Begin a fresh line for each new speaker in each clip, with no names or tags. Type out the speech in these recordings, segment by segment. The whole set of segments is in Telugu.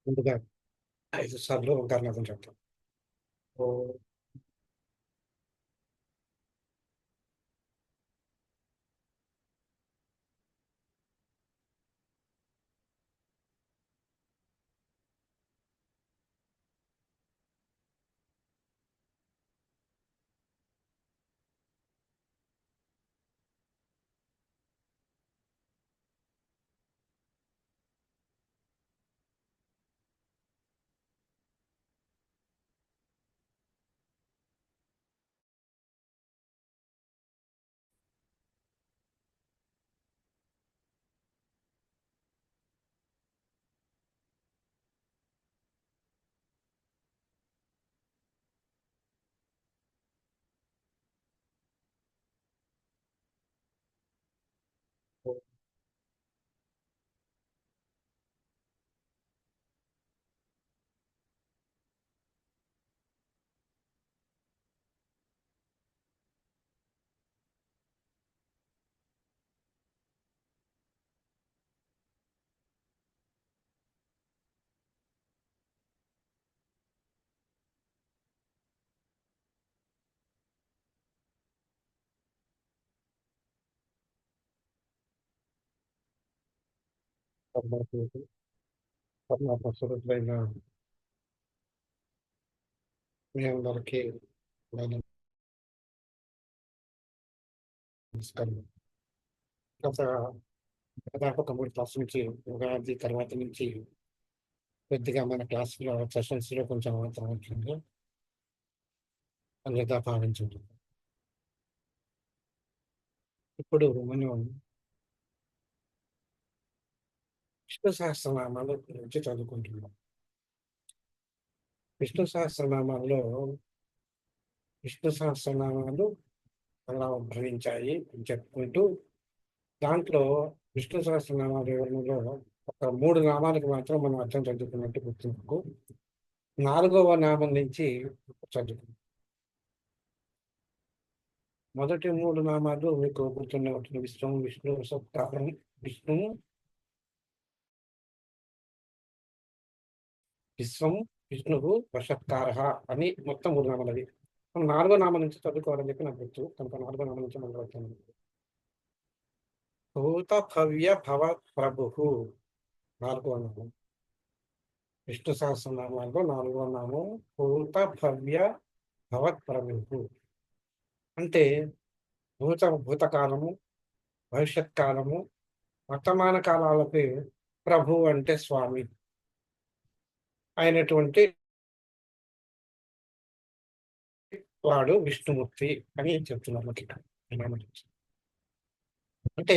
ముందుగా 5 సార్లు ఓంకారనాదం చెప్తాం. ఓం ఓం పరమాత్మకు పరమాత్మ స్వరూపులైన మీ అందరికీ నా నమస్కారం. గత దాదాపు ఒక 3 క్లాసుల నుంచి ఉగాది తర్వాత నుంచి కొద్దిగా మన క్లాస్‌లో సెషన్స్‌లో కొంచెం అవతరం వచ్చింది. అన్యథా భావించండి. ఇప్పుడు మనం విష్ణు సహస్రనామాల గురించి చదువుకుంటున్నాం. విష్ణు సహస్రనామాల్లో విష్ణు సహస్రనామాలు ఎలా ఉద్భవించాయి అని చెప్పుకుంటూ దాంట్లో విష్ణు సహస్రనామ వివరణలో ఒక 3 నామాలకు మాత్రం మనం అర్థం చదువుకున్నట్టు గుర్తుంచుకో. 4వ నామం నుంచి చదువుకుందాం. మొదటి 3 నామాలు మీకు గుర్తుండే ఉంటుంది. విష్ణు సప్తాహం, విష్ణు, విశ్వం, విష్ణువు, వషత్కారః అని మొత్తం 3 నామాలు అవి. మనం 4వ నామం నుంచి చదువుకోవాలని చెప్పి నాకు గుర్తు. కనుక 4వ నామం నుంచి మొదలు పెడతాను. భూత భవ్య భవ ప్రభుః 4వ నామం. విష్ణు సహస్రనామాల్లో 4వ నామం భూత భవ్య భవత్ ప్రభుః. అంటే భూతకాలము, భవిష్యత్ కాలము, వర్తమాన కాలాలకి ప్రభు అంటే స్వామి అయినటువంటి వాడు విష్ణుమూర్తి అని చెప్తున్నారు మనకి ఇక్కడ. అంటే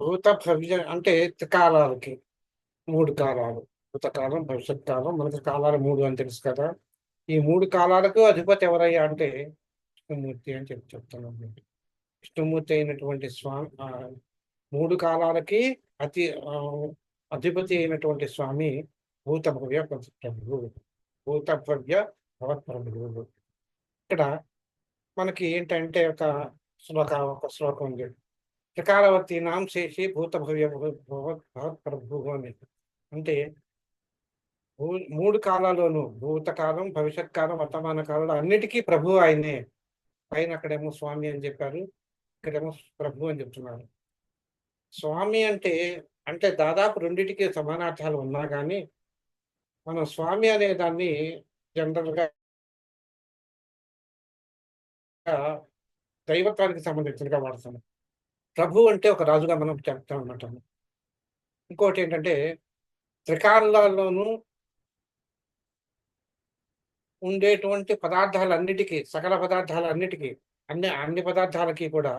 భూత భవ్య అంటే త్రికాలాలకి 3 కాలాలు. భూతకాలం, భవిష్యత్ కాలం, మనకి కాలాలు 3 అని తెలుసు కదా. ఈ 3 కాలాలకు అధిపతి ఎవరయ్యా అంటే విష్ణుమూర్తి అని చెప్తున్నాం. విష్ణుమూర్తి అయినటువంటి స్వామి 3 కాలాలకి అతి అధిపతి అయినటువంటి స్వామి భూత భవ్య ప్రభువు. భూత భవ్య భవత్ ప్రభువు. ఇక్కడ మనకి ఏంటంటే ఒక శ్లోకం ఉంది. త్రికాలవర్తి నాం శేషి భూత భవ్య భవత్ ప్రభువు అని. అంటే 3 కాలాల్లోనూ భూతకాలం, భవిష్యత్ కాలం, వర్తమాన కాలంలో అన్నిటికీ ప్రభువు ఆయనే. పైన అక్కడేమో స్వామి అని చెప్పారు, ఇక్కడేమో ప్రభు అని చెప్తున్నారు. స్వామి అంటే దాదాపు రెండిటికి సమానార్థాలు ఉన్నా కానీ మనం స్వామి అనే దాన్ని జనరల్ గా దైవత్వానికి సంబంధించినగా వాడతాం. ప్రభు అంటే ఒక రాజుగా మనం చెప్తాం అన్నమాట. ఇంకోటి ఏంటంటే త్రికాలాల్లోనూ ఉండేటువంటి పదార్థాలన్నిటికీ, సకల పదార్థాలన్నిటికీ, అన్ని పదార్థాలకి కూడా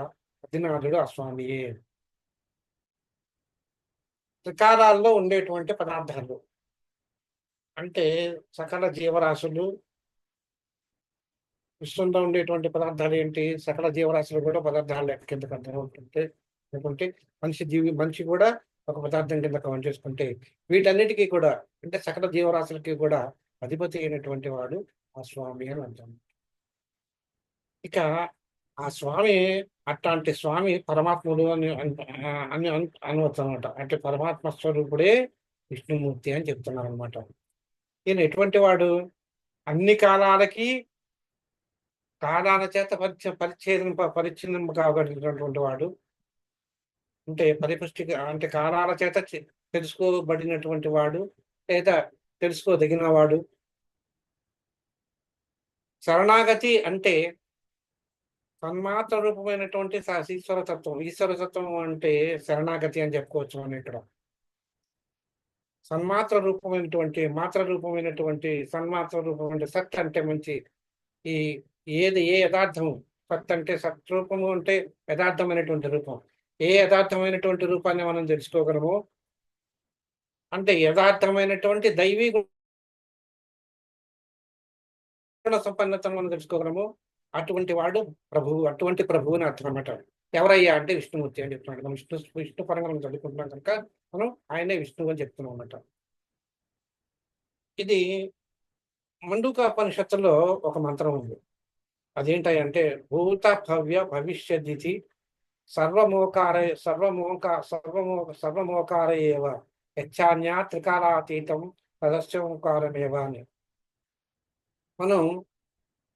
అధినాథుడు ఆ స్వామియే. త్రికాలాల్లో ఉండేటువంటి పదార్థాలు అంటే సకల జీవరాశులు, విశ్వంలో ఉండేటువంటి పదార్థాలు ఏంటి? సకల జీవరాశులు కూడా పదార్థాలు లెక్క కిందకు అర్థం అవుతుంటే, లేకుంటే మనిషి కూడా ఒక పదార్థం కింద కౌంట్ చేసుకుంటే, వీటన్నిటికీ కూడా అంటే సకల జీవరాశులకి కూడా అధిపతి అయినటువంటి వాడు ఆ స్వామి అని అంటాం. ఇక ఆ స్వామి అట్లాంటి స్వామి పరమాత్ముడు అని అనవచ్చు అనమాట. అంటే పరమాత్మ స్వరూపుడే విష్ణుమూర్తి అని చెప్తున్నారు అనమాట. ఈయన ఎటువంటి వాడు? అన్ని కాలాలకి కాలాల చేత పరిచ్ఛిన్నం కాగలిగినటువంటి వాడు. అంటే పరిపుష్టిగా, అంటే కాలాల చేత తెలుసుకోబడినటువంటి వాడు, లేదా తెలుసుకోదగిన వాడు. శరణాగతి అంటే తన్మాత్ర రూపమైనటువంటి ఈశ్వరతత్వం. ఈశ్వరతత్వం అంటే శరణాగతి అని చెప్పుకోవచ్చు మనం ఇక్కడ. సన్మాత్ర రూపమైనటువంటి సన్మాత్ర రూపం సత్ అంటే మంచి ఈ ఏది ఏ యథార్థము. సత్ అంటే సత్ రూపము అంటే యథార్థమైనటువంటి రూపం. ఏ యథార్థమైనటువంటి రూపాన్ని మనం తెలుసుకోగలము అంటే యథార్థమైనటువంటి దైవీ గుణ సంపన్నతను మనం తెలుసుకోగలము. అటువంటి వాడు ప్రభువు, అటువంటి ప్రభువు అని అర్థం అన్నమాట. ఎవరయ్యా అంటే విష్ణుమూర్తి అని చెప్తున్నాడు. మనం విష్ణు పరంగా మనం చదువుకుంటున్నాం కనుక మనం ఆయనే విష్ణువు అని చెప్తున్నాం అన్నమాట. ఇది మండూకోపనిషత్తులో ఒక మంత్రం ఉంది. అదేంటంటే భూత భవ్య భవిష్యదితి సర్వమోకార ఏవ యచ్చాన్య త్రికాలాతీతం తదస్యోంకారమేవ అని. మనం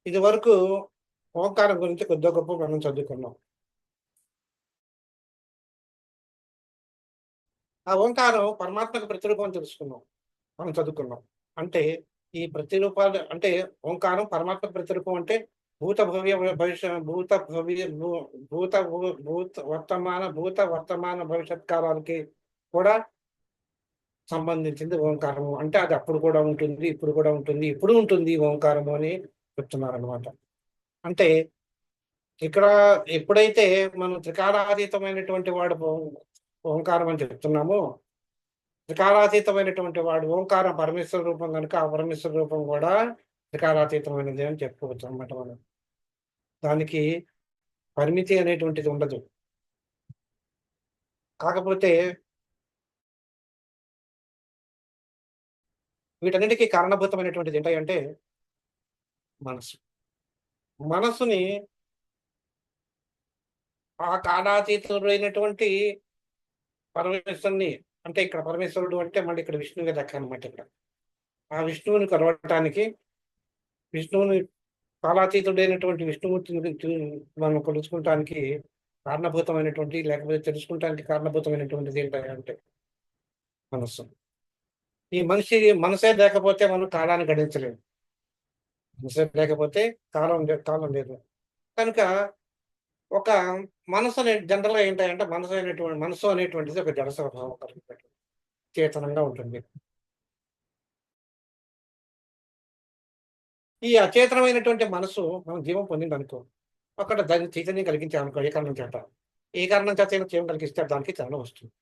ఇది వరకు ఓంకారం గురించి కొద్ది గొప్ప మనం చదువుకున్నాం. ఆ ఓంకారం పరమాత్మకు ప్రతిరూపం తెలుసుకున్నాం, మనం చదువుకున్నాం. అంటే ఈ ప్రతిరూపాలు అంటే ఓంకారం పరమాత్మ ప్రతిరూపం అంటే భూత భవ్య భవిష్య భూత భవ్య భూత వర్తమాన భవిష్యత్ కాలాలకి కూడా సంబంధించింది ఓంకారము. అంటే అది అప్పుడు కూడా ఉంటుంది, ఇప్పుడు కూడా ఉంటుంది, ఇప్పుడు ఉంటుంది ఓంకారము అని చెప్తున్నారు అనమాట. అంటే ఇక్కడ ఎప్పుడైతే మనం త్రికాలాతీతమైనటువంటి వాడు ఓంకారం అని చెప్తున్నామో, త్రికాలాతీతమైనటువంటి వాడు ఓంకారం పరమేశ్వర రూపం కనుక ఆ పరమేశ్వర రూపం కూడా త్రికాలాతీతమైనది అని చెప్పుకోవచ్చు అనమాట. మనం దానికి పరిమితి అనేటువంటిది ఉండదు. కాకపోతే వీటన్నిటికీ కారణభూతమైనటువంటిది ఏంటంటే మనసుని ఆ కాలాతీతుడైనటువంటి పరమేశ్వరుని, అంటే ఇక్కడ పరమేశ్వరుడు అంటే మళ్ళీ ఇక్కడ విష్ణువుగా దక్క అనమాట. ఇక్కడ ఆ విష్ణువుని కలవటానికి, విష్ణువుని కాలాతీతుడైనటువంటి విష్ణుమూర్తిని మనం కొలుచుకుంటానికి కారణభూతమైనటువంటి, లేకపోతే తెలుసుకుంటానికి కారణభూతమైనటువంటిది ఏంటంటే మనస్సు. ఈ మనసే లేకపోతే మనం కాలాన్ని గడించలేము. మనసే లేకపోతే కాలం లేదు. కనుక ఒక మనసు అనే జనరల్గా ఏంటంటే మనసు అనేటువంటిది ఒక జడ స్వభావం కలిగినటువంటి చేతనంగా ఉంటుంది. ఈ అచేతనమైనటువంటి మనసు మనం జీవం పొందింది అనుకో, అక్కడ దాన్ని చైతన్యం కలిగించామనుకో, ఏ కారణం చేత జీవం కలిగిస్తే దానికి చలనం వస్తుంది.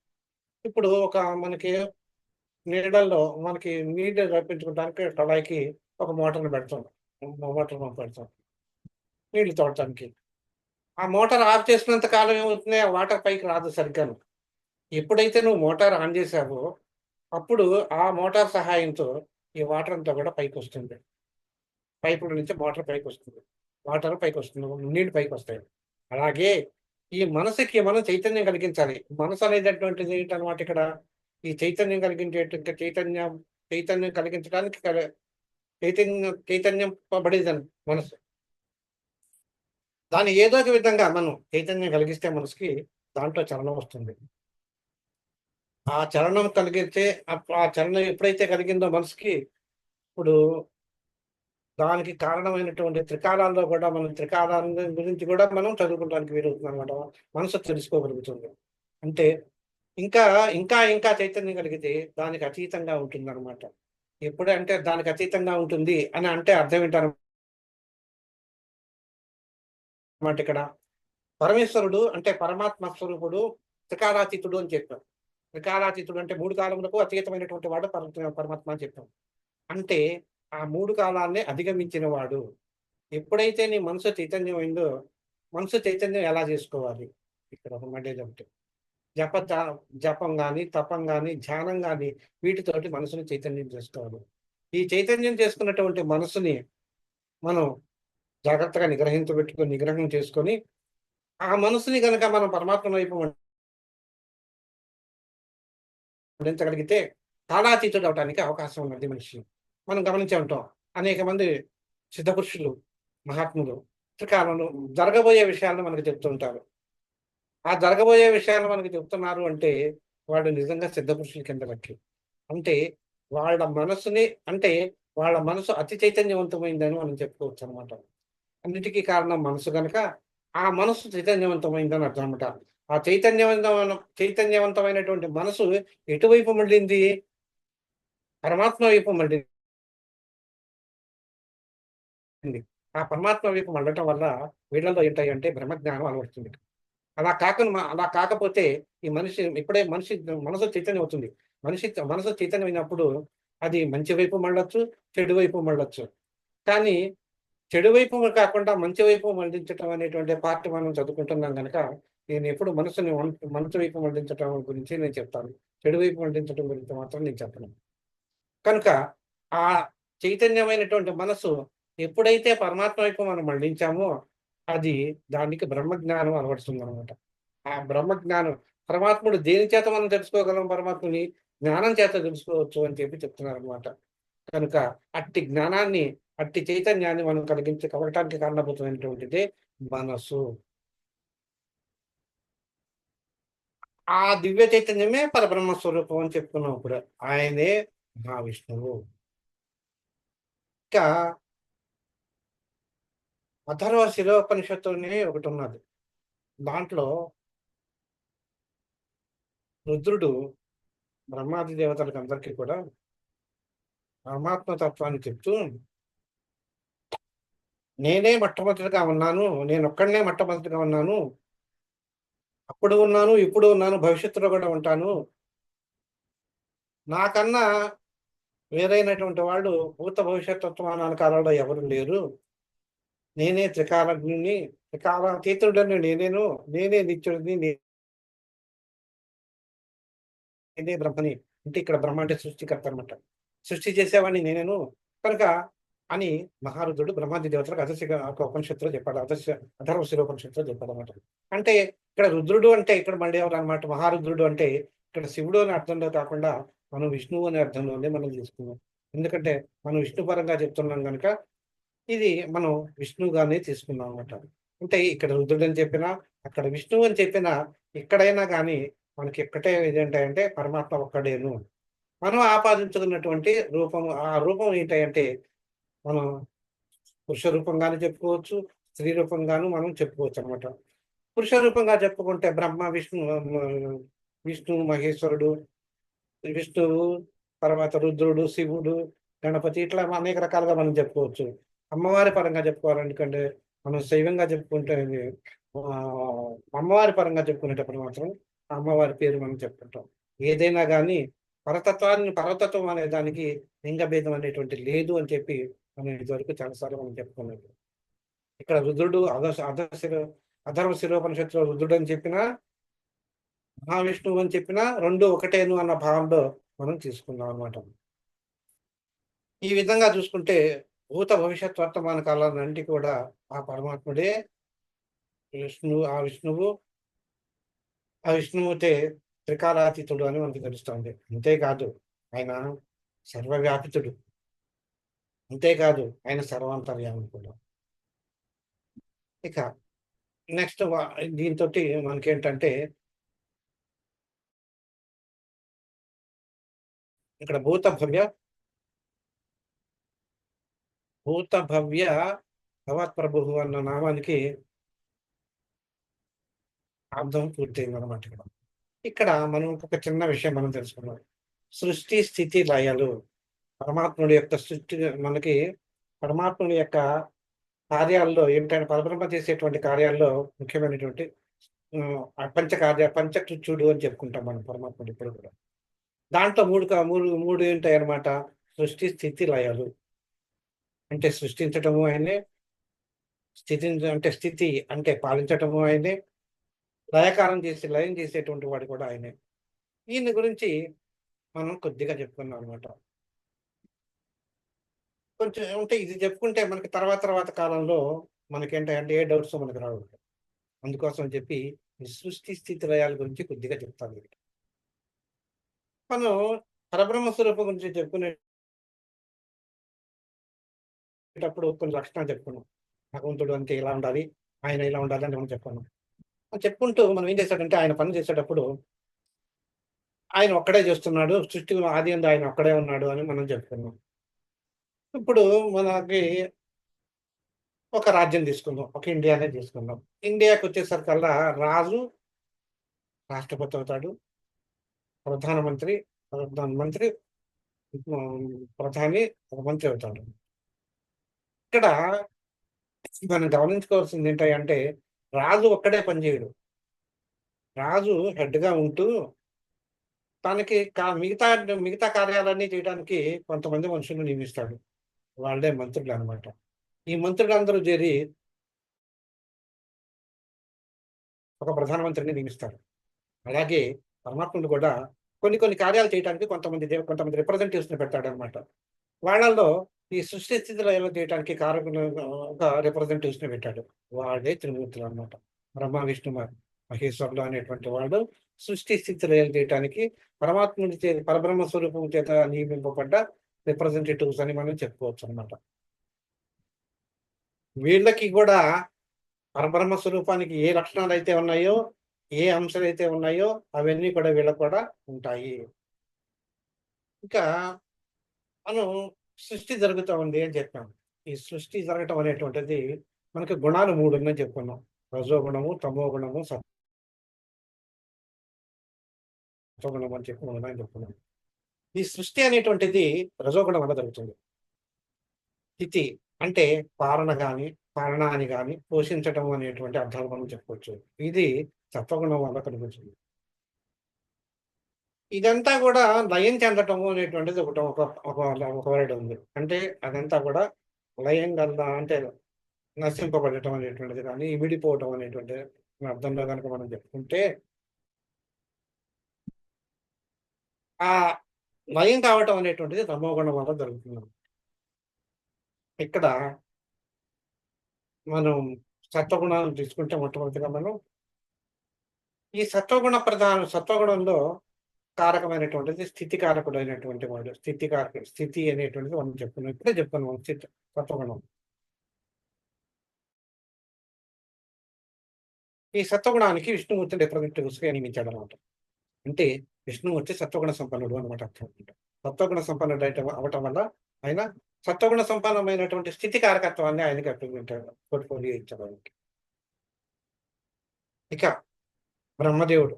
ఇప్పుడు ఒక మనకి నీళ్ళల్లో మనకి నీళ్ళు రప్పించుకోవడానికి కళాయికి ఒక మోటార్ని పెడతాం, నీళ్లు తోడటానికి. ఆ మోటార్ ఆఫ్ చేసినంత కాలం ఏమవుతుంది, ఆ వాటర్ పైకి రాదు సరిగ్గాను. ఎప్పుడైతే నువ్వు మోటార్ ఆన్ చేసావో అప్పుడు ఆ మోటార్ సహాయంతో ఈ వాటర్ అంతా కూడా పైకి వస్తుంది. పైపుల నుంచి మోటార్ పైకి వస్తుంది, వాటర్ పైకి వస్తుంది, నీళ్లు పైకి వస్తాయి. అలాగే ఈ మనసుకి మనం చైతన్యం కలిగించాలి. మనసు అనేటటువంటిది ఏంటన్నమాట ఇక్కడ ఈ చైతన్యం కలిగించడానికి చైతన్యం పడేదని మనసు. దాన్ని ఏదో ఒక విధంగా మనం చైతన్యం కలిగిస్తే మనసుకి దాంట్లో చలనం వస్తుంది. ఆ చలనం కలిగితే ఆ చలనం ఎప్పుడైతే కలిగిందో మనసుకి, ఇప్పుడు దానికి కారణమైనటువంటి త్రికాలాల్లో కూడా మనం త్రికాలాల గురించి కూడా మనం చదువుకోవడానికి వీలవుతుంది అనమాట. మనసు తెలుసుకోగలుగుతుంది. అంటే ఇంకా ఇంకా ఇంకా చైతన్యం కలిగితే దానికి అతీతంగా ఉంటుంది అనమాట. ఎప్పుడంటే దానికి అతీతంగా ఉంటుంది అని అంటే అర్థం ఏంటన్నమాట. ఇక్కడ పరమేశ్వరుడు అంటే పరమాత్మ స్వరూపుడు త్రికాలాతీతుడు అని చెప్పాం. త్రికాలాతీతుడు అంటే 3 కాలములకు అతీతమైనటువంటి వాడు పరమాత్మ అని చెప్పాం. అంటే ఆ 3 కాలాన్ని అధిగమించిన వాడు. ఎప్పుడైతే నీ మనసు చైతన్యం అయిందో, మనసు చైతన్యం ఎలా చేసుకోవాలి ఇక్కడ ఒక మండేది ఒకటి. జపం కానీ, తపం కానీ, ధ్యానం కానీ, వీటితోటి మనసుని చైతన్యం చేసుకోవాలి. ఈ చైతన్యం చేసుకున్నటువంటి మనసుని మనం జాగ్రత్తగా నిగ్రహం చేసుకొని ఆ మనసుని కనుక మనం పరమాత్మ వైపు మళ్లించగలిగితే కాలాతీతుడు అవటానికి అవకాశం ఉన్నది మనిషి. మనం గమనించే ఉంటాం. అనేక మంది సిద్ధపురుషులు, మహాత్ములు త్రికాలంలో జరగబోయే విషయాలను మనకు చెప్తుంటారు. ఆ జరగబోయే విషయాలు మనకు చెప్తున్నారు అంటే, వాళ్ళు నిజంగా సిద్ధపురుషుల కింద లెక్కే. అంటే వాళ్ళ మనసుని అంటే వాళ్ళ మనసు అతి చైతన్యవంతమైందని మనం చెప్పుకోవచ్చనమాట. అన్నిటికీ కారణం మనసు గనక, ఆ మనసు చైతన్యవంతమైందని అర్థం అనమాట. ఆ చైతన్యవంతమైనటువంటి మనసు ఎటువైపు మళ్ళింది? పరమాత్మ వైపు మళ్ళింది. ఆ పరమాత్మ వైపు మళ్ళటం వల్ల వీళ్ళలో ఏంటంటే బ్రహ్మజ్ఞానం అలవడుతుంది. అలా కాకపోతే ఈ మనిషి ఇప్పుడే మనసు చైతన్యం అవుతుంది. మనసు చైతన్యమైనప్పుడు అది మంచి వైపు మళ్ళొచ్చు, చెడు వైపు మళ్ళొచ్చు. కానీ చెడు వైపు కాకుండా మంచి వైపు మళ్లించటం అనేటువంటి పార్ట్ మనం చదువుకుంటున్నాం గనక, నేనెప్పుడు మంచి వైపు మళ్లించటం గురించి నేను చెప్తాను. చెడు వైపు మళ్లించటం గురించి మాత్రం నేను చెప్పను. కనుక ఆ చైతన్యమైనటువంటి మనసు ఎప్పుడైతే పరమాత్మ వైపు మనం మళ్లించామో, అది దానికి బ్రహ్మజ్ఞానం అలవడుతుందనమాట. ఆ బ్రహ్మజ్ఞానం పరమాత్ముడు దేని చేత మనం తెలుసుకోగలం పరమాత్ముని? జ్ఞానం చేత తెలుసుకోవచ్చు అని చెప్తున్నారనమాట. కనుక అట్టి జ్ఞానాన్ని, అట్టి చైతన్యాన్ని మనం కలగటానికి కారణభూతమైనటువంటిదే మనసు. ఆ దివ్య చైతన్యమే పరబ్రహ్మ స్వరూపం అని చెప్పుకున్నాం ఇప్పుడు. ఆయనే మహావిష్ణువు. ఇంకా అథర్వ శిరోపనిషత్తు అని ఒకటున్నది. దాంట్లో రుద్రుడు బ్రహ్మాది దేవతలకు అందరికీ కూడా పరమాత్మ తత్వాన్ని చెప్తూ, నేనే మొట్టమొదటిగా ఉన్నాను. నేనొక్కడినే మొట్టమొదటిగా ఉన్నాను. అప్పుడు ఉన్నాను, ఇప్పుడు ఉన్నాను, భవిష్యత్తులో కూడా ఉంటాను. నాకన్నా వేరైనటువంటి వాళ్ళు భూత భవిష్యత్ వర్తమానాల కాలంలో ఎవరు లేరు. నేనే త్రికాలజ్ఞుడిని, త్రికాలాతీతుడని నేనేను, నేనే నిత్యుడిని, నేనే బ్రహ్మని. అంటే ఇక్కడ బ్రహ్మ అంటే సృష్టికర్త అనమాట. సృష్టి చేసేవాడిని నేనేను. కనుక అని మహారుద్రుడు బ్రహ్మాది దేవతలకు ఒక ఉపనిషత్తులో చెప్పాడు. అథర్వ శిరోపనిషత్తులో చెప్పాడనమాట. అంటే ఇక్కడ రుద్రుడు అంటే ఇక్కడ మళ్ళీ ఎవరనమాట మహారుద్రుడు అంటే ఇక్కడ శివుడు అనే అర్థంలో కాకుండా మనం విష్ణువు అనే అర్థంలోనే మనం తీసుకున్నాం. ఎందుకంటే మనం విష్ణు పరంగా చెప్తున్నాం గనుక ఇది మనం విష్ణువుగానే తీసుకున్నాం అనమాట. అంటే ఇక్కడ రుద్రుడు అని చెప్పినా, అక్కడ విష్ణువు అని చెప్పినా, ఎక్కడైనా గానీ మనకి ఒక్కటే ఇదేంటంటే పరమాత్మ ఒక్కడేను. మనం ఆపాదించుకున్నటువంటి రూపం, ఆ రూపం ఏంటంటే మనం పురుష రూపంగాను చెప్పుకోవచ్చు, స్త్రీ రూపంగాను మనం చెప్పుకోవచ్చనమాట. పురుష రూపంగా చెప్పుకుంటే బ్రహ్మ, విష్ణు, మహేశ్వరుడు, విష్ణువు, తర్వాత రుద్రుడు, శివుడు, గణపతి ఇట్లా అనేక రకాలుగా మనం చెప్పుకోవచ్చు. అమ్మవారి పరంగా చెప్పుకోవాలనుకంటే మనం శైవంగా చెప్పుకుంటే అమ్మవారి పరంగా చెప్పుకునేటప్పుడు మాత్రం ఆ అమ్మవారి పేరు మనం చెప్పుకుంటాం. ఏదైనా గానీ పరతత్వం అనే దానికి లింగ భేదం అనేటువంటిది లేదు అని చెప్పి మనం ఇదివరకు చాలా సార్లు మనం చెప్పుకున్నాం. ఇక్కడ రుద్రుడు అథర్వ శిరోపనిషత్తులో రుద్రుడు అని చెప్పినా, మహావిష్ణువు అని చెప్పినా 2 ఒకటేను అన్న భావంలో మనం తీసుకున్నాం అనమాట. ఈ విధంగా చూసుకుంటే భూత భవిష్యత్ వర్తమాన కాలాలన్నింటి కూడా ఆ పరమాత్ముడే విష్ణువు. ఆ విష్ణువుతే త్రికాలాతీతుడు అని మనకు తెలుస్తుంది. అంతేకాదు ఆయన సర్వవ్యాపితుడు. అంతేకాదు ఆయన సర్వాంతర్యామి కూడా. ఇక నెక్స్ట్ దీంతోటి మనకేంటంటే ఇక్కడ భూత భవ్య భగవత్ప్రభు అన్న నామానికి అర్థం పూర్తయింది అనమాట. ఇక్కడ మనం ఒక చిన్న విషయం మనం తెలుసుకున్నాం. సృష్టి స్థితి లయలు పరమాత్ముడి యొక్క సృష్టి మనకి పరమాత్ముడి యొక్క కార్యాల్లో ఏంటంటే పరబ్రహ్మ చేసేటువంటి కార్యాల్లో ముఖ్యమైనటువంటి పంచకృత్యుడు అని చెప్పుకుంటాం మనం పరమాత్ముడు ఇప్పుడు కూడా. దాంట్లో మూడు ఏంటాయన్నమాట. సృష్టి స్థితి లయాలు అంటే సృష్టించటము ఆయనే, స్థితి అంటే పాలించటము ఆయనే, లయం చేసేటువంటి వాడు కూడా ఆయనే. ఈయన గురించి మనం కొద్దిగా చెప్పుకున్నాం అనమాట. కొంచెం అంటే ఇది చెప్పుకుంటే మనకి తర్వాత కాలంలో మనకేంటంటే ఏ డౌట్స్ మనకు రావు. అందుకోసం అని చెప్పి ఈ సృష్టి స్థితి లయాల గురించి కొద్దిగా చెప్తాను. మనం పరబ్రహ్మ స్వరూపం గురించి చెప్పుకునేటప్పుడు కొన్ని లక్షణాలు చెప్పుకున్నాం. భగవంతుడు అంటే ఇలా ఉండాలి, ఆయన ఇలా ఉండాలి అని మనం చెప్పుకున్నాం. చెప్పుకుంటూ మనం ఏం చేశాడంటే ఆయన పని చేసేటప్పుడు ఆయన ఒక్కడే చేస్తున్నాడు. సృష్టి ఆది అందు ఆయన ఒక్కడే ఉన్నాడు అని మనం చెప్పుకున్నాం. ఇప్పుడు మనకి ఒక రాజ్యం తీసుకుందాం. ఒక ఇండియానే తీసుకుందాం. ఇండియాకొచ్చేసరికల్లా రాజు రాష్ట్రపతి అవుతాడు. ప్రధానమంత్రి, ప్రధానమంత్రి ప్రధాని, ఒక మంత్రి అవుతాడు. ఇక్కడ మనం గమనించుకోవాల్సింది ఏంటంటే రాజు ఒక్కడే పనిచేయడు. రాజు హెడ్‌గా ఉంటూ తనకి మిగతా మిగతా కార్యాలన్నీ చేయడానికి కొంతమంది మనుషులను నియమిస్తాడు. వాళ్ళే మంత్రులనమాట. ఈ మంత్రులందరూ చేరి ఒక ప్రధానమంత్రిని నియమిస్తారు. అలాగే పరమాత్ముడు కూడా కొన్ని కొన్ని కార్యాలు చేయడానికి కొంతమంది రిప్రజెంటేటివ్స్‌ని పెడతాడనమాట. వాళ్ళల్లో ఈ సృష్టి స్థితి లయాలు చేయటానికి ఒక రిప్రజెంటేటివ్స్‌ని పెట్టాడు. వాళ్ళే త్రిమూర్తులనమాట. బ్రహ్మ, విష్ణు, మహేశ్వరులు అనేటువంటి వాళ్ళు సృష్టి స్థితి లయాలు చేయటానికి పరబ్రహ్మ స్వరూపం చేత నియమింపబడ్డ రిప్రజెంటేటివ్స్ అని మనం చెప్పుకోవచ్చనమాట. వీళ్ళకి గూడా పరబ్రహ్మ స్వరూపానికి ఏ లక్షణాలైతే ఉన్నాయో, ఏ అంశాలైతే ఉన్నాయో అవన్నీ కూడా వీళ్ళకి కూడా ఉంటాయి. ఇంకా మనం సృష్టి జరుగుతా ఉంది అని చెప్పాం. ఈ సృష్టి జరగటం అనేటువంటిది మనకి గుణాలు 3 ఉన్నాయని చెప్పుకున్నాం. రజోగుణము, తమోగుణము, సత్వగుణం అని చెప్పి ఉన్నాయని చెప్పుకున్నాం. ఈ సృష్టి అనేటువంటిది రజోగుణం వల్ల జరుగుతుంది. స్థితి అంటే పాలన అని గాని, పోషించటం అనేటువంటి అర్థాలు మనం చెప్పుకోవచ్చు. ఇది సత్వగుణం వల్ల కలుగుతుంది. ఇదంతా గూడా లయం చెందటము అనేటువంటిది ఒక ఒక ఒక వర్డ్ ఉంది. అంటే అదంతా కూడా లయం అంటే నశింపబడటం అనేటువంటిది గాని, విడిపోవటం అనేటువంటి అర్థంలో గనుక మనం చెప్పుకుంటే, ఆ లయం కావటం అనేటువంటిది తమోగుణం వల్ల జరుగుతుంది. ఇక్కడ మనం సత్వగుణాలను తీసుకుంటే మొట్టమొదటిగా మనం ఈ సత్వగుణంలో కారకమైనటువంటిది స్థితి కారకుడైనటువంటి వాడు. స్థితి అనేటువంటిది మనం చెప్పుకున్నాం. ఇప్పుడే చెప్పుకున్నాం సత్వగుణం. ఈ సత్వగుణానికి విష్ణుమూర్తిని రిప్రజెంటేటివ్స్‌గా నియమించాడనమాట. అంటే విష్ణుమూర్తి సత్వగుణ సంపన్నుడు అనమాట అర్థం. సత్వగుణ సంపన్నుడు అవ్వటం వల్ల ఆయన సత్వగుణ సంపన్నమైనటువంటి స్థితి కారకత్వాన్ని ఆయనకి అప్పగించాడు. పోర్ట్‌ఫోలియో ఇచ్చాడు ఆయనకి. ఇక బ్రహ్మదేవుడు.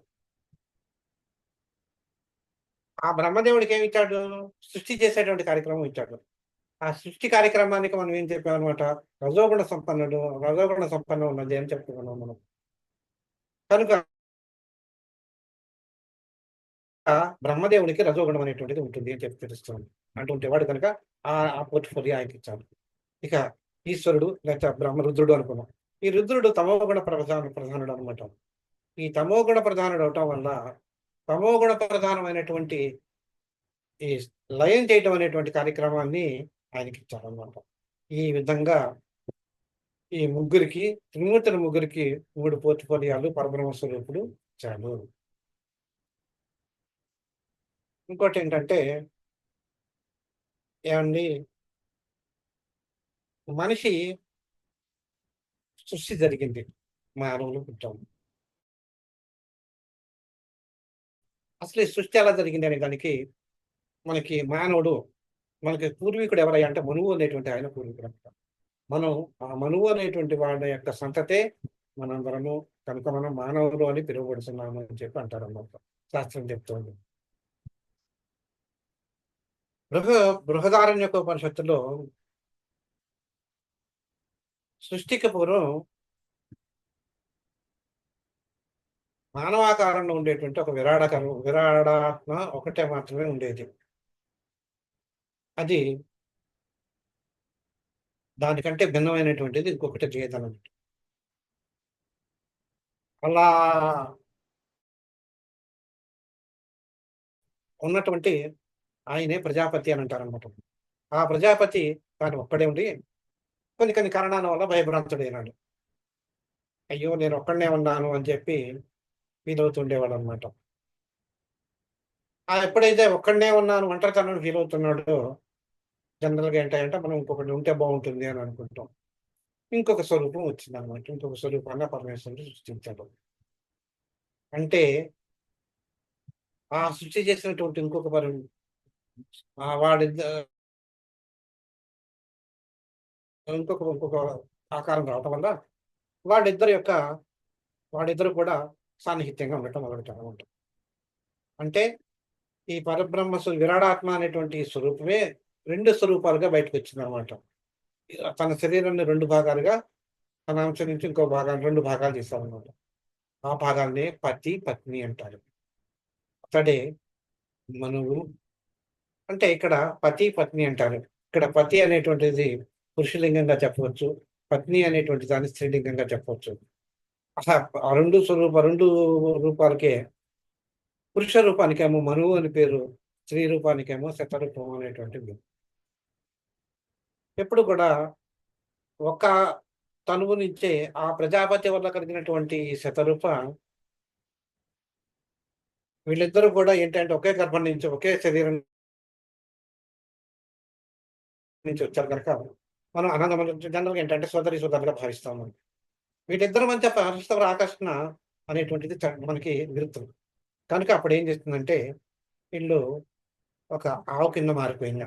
ఆ బ్రహ్మదేవుడికి ఏమిచ్చాడు? సృష్టి చేసేటువంటి కార్యక్రమం ఇచ్చాడు. ఆ సృష్టి కార్యక్రమానికి మనం ఏం చెప్పామనమాట? రజోగుణ సంపన్నం ఉన్నది అని చెప్పుకున్నాం మనం. కనుక బ్రహ్మదేవునికి రజోగుణం అనేటువంటిది ఉంటుంది అని చెప్పి తెలుస్తుంది. అంటుంటే వాడు కనుక ఆ పోర్ట్‌ఫోలియో ఆయనకిచ్చాడు. ఇక ఈశ్వరుడు లేకపోతే రుద్రుడు అనుకున్నాం. ఈ రుద్రుడు తమోగుణ ప్రధానుడు అనమాట. ఈ తమోగుణ ప్రధానుడు అవటం వల్ల తమోగుణ ప్రధానమైనటువంటి ఈ లయం చేయటం అనేటువంటి కార్యక్రమాన్ని ఆయనకిచ్చారనమాట. ఈ విధంగా ఈ త్రిమూర్తుల ముగ్గురికి 3 పోర్ట్‌ఫోలియోలు పరబ్రహ్మ స్వరూపుడు ఇచ్చాడు. ఇంకోటేంటంటే ఏవండీ మనిషి సృష్టి జరిగింది. మానవులు పుట్టాము. అసలు ఈ సృష్టి ఎలా జరిగింది అనే దానికి మనకి మనకి పూర్వీకుడు ఎవరయ్యా అంటే మనువు అనేటువంటి ఆయన పూర్వీకుడనమాట. మనం ఆ మనువు అనేటువంటి వాడి యొక్క సంతతే మనందరము. కనుక మనం మానవులు అని పిలువబడుతున్నాము అని చెప్పి అంటారన్నమాట. శాస్త్రం చెప్తోంది. బృహదారణ్యకోపనిషత్తులో సృష్టికి పూర్వం మానవాకారంలో ఉండేటువంటి ఒక విరాడాత్మ ఒకటే మాత్రమే ఉండేది. అది దానికంటే భిన్నమైనటువంటిది ఇంకొకటి చేయదనమాట. అలా ఉన్నటువంటి ఆయనే ప్రజాపతి అని అంటారనమాట. ఆ ప్రజాపతి తాను ఒక్కడే ఉండి కొన్ని కొన్ని కారణాల వల్ల భయభ్రాంతుడైనాడు. అయ్యో! నేను ఒక్కడినే ఉన్నాను అని చెప్పి ఫీల్ అవుతుండేవాడనమాట. ఎప్పుడైతే ఒక్కడనే ఉన్నాను ఒంటరితనం ఫీల్ అవుతున్నాడో జనరల్‌గా ఏంటంటే మనం ఇంకొకటి ఉంటే బావుంటుంది అని అనుకుంటాం. ఇంకొక స్వరూపం వచ్చిందనమాట. ఇంకొక స్వరూపాన్ని పరమేశ్వరుడు సృష్టించాడు. అంటే ఆ సృష్టి చేసినటువంటి ఇంకొక వాడిద్ద ఇంకొక ఆకారం రావటం వల్ల వాళ్ళిద్దరి యొక్క వాళ్ళిద్దరూ కూడా సాన్నిహిత్యంగా ఉండటం మొదలెట్టారనమాట. అంటే ఈ పరబ్రహ్మ విరాడాత్మ అనేటువంటి స్వరూపమే 2 స్వరూపాలుగా బయటకొచ్చిందనమాట. తన శరీరాన్ని 2 భాగాలుగా తన అంశం నుంచి ఇంకో భాగాన్ని 2 భాగాలు చేశారనమాట. ఆ భాగాల్ని పతి, పత్ని అంటారు. అతడే మనువు అంటే ఇక్కడ పతి, పత్ని అంటారు. ఇక్కడ పతి అనేటువంటిది పురుషలింగంగా చెప్పవచ్చు. పత్ని అనేటువంటి దాన్ని స్త్రీలింగంగా చెప్పవచ్చు. అహా! ఆ 2 రూపాలకే పురుష రూపానికేమో మనువు అని పేరు. స్త్రీ రూపానికేమో శతరూపం అనేటువంటిది. ఎప్పుడు కూడా ఒక తనువు నుంచే ఆ ప్రజాపతి వల్ల కలిగినటువంటి ఈ శతరూప వీళ్ళిద్దరూ కూడా ఏంటంటే ఒకే గర్భం నుంచి, ఒకే శరీరం నుంచి వచ్చారు గనక, మనం అన్నదమ్ములు జనరల్‌గా ఏంటంటే సోదరీ సోదరులుగా భావిస్తాము. వీళ్ళిద్దరి మధ్య పరస్పర ఆకర్షణ అనేటువంటిది మనకి నిరుత్తరం. కనుక అప్పుడేం చేస్తుందంటే, వీళ్ళు ఒక ఆవు కింద మారిపోయింది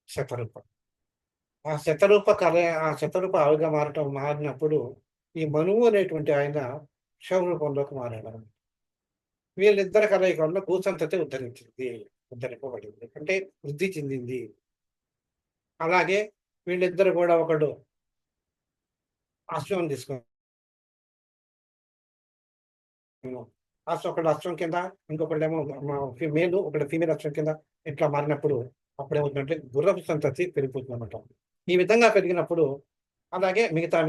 శతరూప. ఆ శతరూప ఆవుగా మారినప్పుడు, ఈ మనువు అనేటువంటి ఆయన శవ రూపంలోకి మారాడనమాట. వీళ్ళిద్దరి కలయిక వల్ల భూసంతతి ఉద్ధరింపబడింది. అంటే వృద్ధి చెందింది. అలాగే వీళ్ళిద్దరు కూడా ఒకడు అశ్వం తీసుకున్నాడు. ఒకడు అశ్వం కింద, ఇంకొకడేమో మేలు, ఒకడు ఫీమేల్ అశ్వం కింద ఇట్లా మారినప్పుడు అప్పుడేమవుతుందంటే గుర్రపు సంతతి పెరిగిపోతుందన్నమాట. ఈ విధంగా పెరిగినప్పుడు అలాగే మిగతా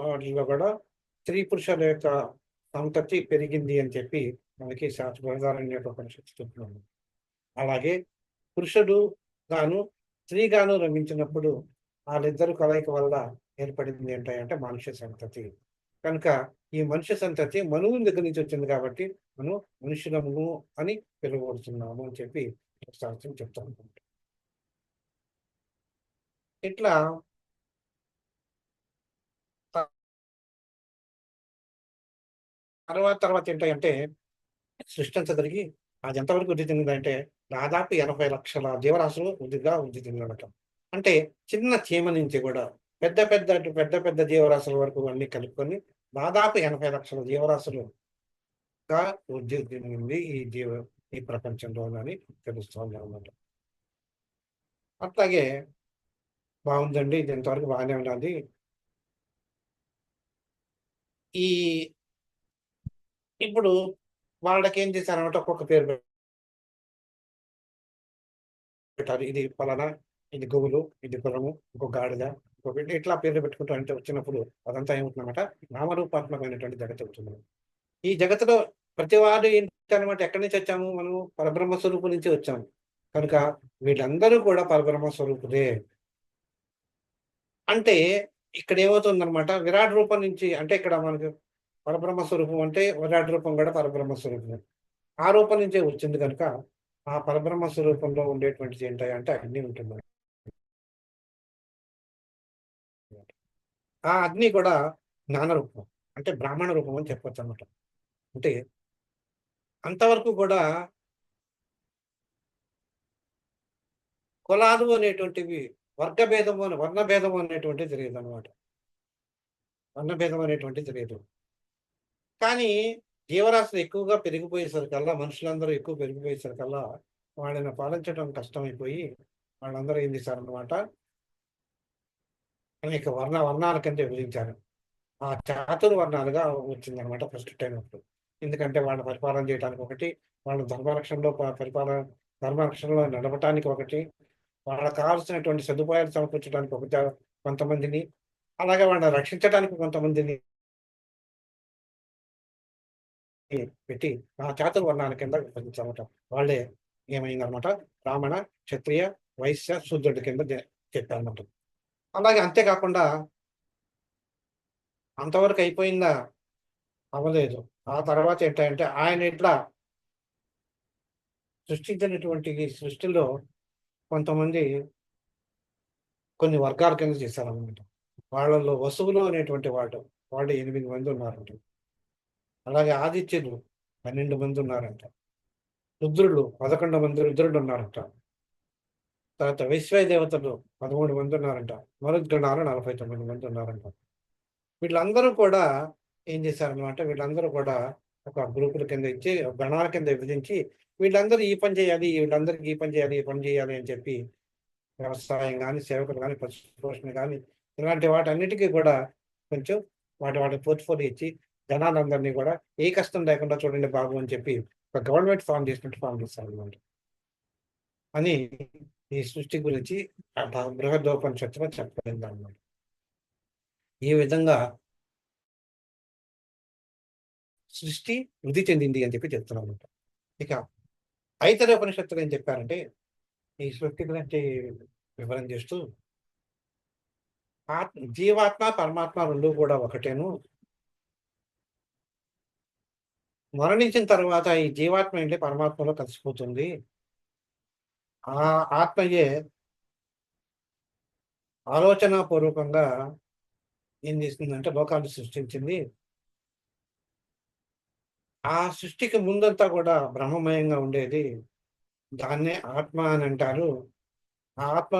వాటిల్లో కూడా స్త్రీ పురుషుల యొక్క సంతతి పెరిగింది అని చెప్పి మనకి బృహదారణ్యోపనిషత్తు చెప్తుంది. అలాగే పురుషుడు గాను, స్త్రీ గాను రమించినప్పుడు ఆళ్ళిద్దరి కలయిక వల్ల ఏర్పడింది ఏంటంటే మనుష్య సంతతి. కనుక ఈ మనుష్య సంతతి మనువుని దగ్గర నుంచి వచ్చింది కాబట్టి మనం మనుషులము అని పిలువబడుతున్నాము అని చెప్పి శాస్త్రం చెప్తానన్నమాట. ఇట్లా త తర్వాత ఏంటంటే సృష్టించగలిగి అది ఎంతవరకు వృద్ధి చెందిందంటే దాదాపు 80,00,000 జీవరాశులు వృద్ధి చెందినడట. అంటే చిన్న చీమ నుంచి కూడా పెద్ద జీవరాశుల వరకు అన్నీ కలుపుకొని దాదాపు 80,00,000 జీవరాశులుగా వృద్ధి చెందింది ఈ ప్రపంచంలోనని తెలుస్తోందనమాట. అట్లాగే బావుందండి. ఇది ఇంతవరకు బాగానే ఉన్నది. ఈ ఇప్పుడు వాళ్ళకేం చేశారన్నమాట ఒక్కొక్క పేరు పెట్టారు. ఇది పలానా, ఇది గోవులు, ఇది గుర్రము, ఇంకో గాడిద, ఇంకొకటి ఇట్లా పేర్లు పెట్టుకుంటూ అంటే వచ్చినప్పుడు అదంతా ఏమవుతుందన్నమాట నామరూపాత్మకమైనటువంటి జగత్తవుతుంది. ఈ జగత్తులో ప్రతివాడు ఏంటన్నమాట ఎక్కడి నుంచి వచ్చాము మనం పరబ్రహ్మ స్వరూపం నుంచి వచ్చాము. కనుక వీళ్ళందరూ కూడా పరబ్రహ్మ స్వరూపులే. అంటే ఇక్కడేమవుతుందన్నమాట విరాట్ రూపం నుంచి అంటే ఇక్కడ మనకు పరబ్రహ్మ స్వరూపం అంటే విరాట్ రూపం కూడా పరబ్రహ్మ స్వరూపమే. ఆ రూపం నుంచే వచ్చింది గనుక ఆ పరబ్రహ్మ స్వరూపంలో ఉండేటువంటిది ఏంటంటే అగ్ని ఉంటుంది. ఆ అగ్ని కూడా జ్ఞాన రూపం. అంటే బ్రాహ్మణ రూపం అని చెప్పొచ్చనమాట. అంటే అంతవరకు కూడా కులాలు అనేటువంటివి వర్ణభేదం అనేటువంటిది తెలియదనమాట. వర్ణభేదం అనేటువంటిది తెలియదు. కానీ జీవరాశులు ఎక్కువగా పెరిగిపోయేసరికల్లా మనుషులందరూ ఎక్కువ పెరిగిపోయేసరికల్లా వాళ్ళని పాలించడం కష్టమైపోయి వాళ్ళందరూ ఏం చేశారన్నమాట అనేక వర్ణాల కింద విభజించారు. ఆ చాతుర్వర్ణాలుగా వచ్చిందనమాట ఫస్ట్ టైమ్ అప్పుడు. ఎందుకంటే వాళ్ళని పరిపాలన చేయడానికి ఒకటి, వాళ్ళ ధర్మరక్షణలో నడపటానికి ఒకటి, వాళ్ళకి కావాల్సినటువంటి సదుపాయాలు సమకూర్చడానికి కొంతమందిని, అలాగే వాళ్ళని రక్షించడానికి కొంతమందిని పెట్టి ఆ చాతుర్వర్ణాల కింద విభజించారన్నమాట. వాళ్ళే ఏమైందనమాట బ్రాహ్మణ, క్షత్రియ, వైశ్య, శూద్రుడి కింద చెప్పారన్నమాట. అలాగే అంతే కాకుండా అంతవరకు అయిపోయిందా? అవ్వలేదు. ఆ తర్వాత ఏంటంటే ఆయన ఇట్లా సృష్టించినటువంటి ఈ సృష్టిలో కొంతమంది కొన్ని వర్గాల కింద చేశారనమాట. వాళ్ళలో వసువులు అనేటువంటి వాళ్ళు 8 మంది ఉన్నారంట. అలాగే ఆదిత్యులు 12 మంది ఉన్నారంట. రుద్రులు 11 మంది రుద్రులు ఉన్నారంట. తర్వాత విశ్వ దేవతలు 13 మంది ఉన్నారంట. మరుద్గణాలు 49 మంది ఉన్నారంట. వీళ్ళందరూ కూడా ఏం చేశారనమాట, వీళ్ళందరూ కూడా ఒక గ్రూపుల కింద ఇచ్చి, గణాల కింద విభజించి, వీళ్ళందరూ ఈ పని చేయాలి, వీళ్ళందరికీ ఈ పని చేయాలి, ఈ పని చేయాలి అని చెప్పి వ్యవసాయం కానీ, సేవకులు కానీ, పశుపోషణ కానీ, ఇలాంటి వాటన్నిటికీ కూడా కొంచెం వాటి పోర్ట్ఫోలియో ఇచ్చి, జనాలందరినీ కూడా ఏ కష్టం లేకుండా చూడండి బాబు అని చెప్పి ఒక గవర్నమెంట్ ఫామ్ చేసినట్టు ఫామ్ చేస్తారనమాట. అని ఈ సృష్టి గురించి బృహదోపనిషత్తులో చెప్పబడింది అన్నమాట. ఈ విధంగా సృష్టి వృద్ధి చెందింది అని చెప్పి చెప్తున్నాం అనమాట. ఇక ఐతరేపనిషత్తులు ఏం చెప్పారంటే, ఈ సృష్టి గురించి వివరణ చేస్తూ, జీవాత్మ పరమాత్మ రెండు కూడా ఒకటేను. మరణించిన తర్వాత ఈ జీవాత్మ ఏంటి పరమాత్మలో కలిసిపోతుంది. ఆ ఆత్మయే ఆలోచన పూర్వకంగా ఏం చేసిందంటే లోకాన్ని సృష్టించింది. ఆ సృష్టికి ముందంతా కూడా బ్రహ్మమయంగా ఉండేది. దాన్నే ఆత్మ అని అంటారు. ఆ ఆత్మ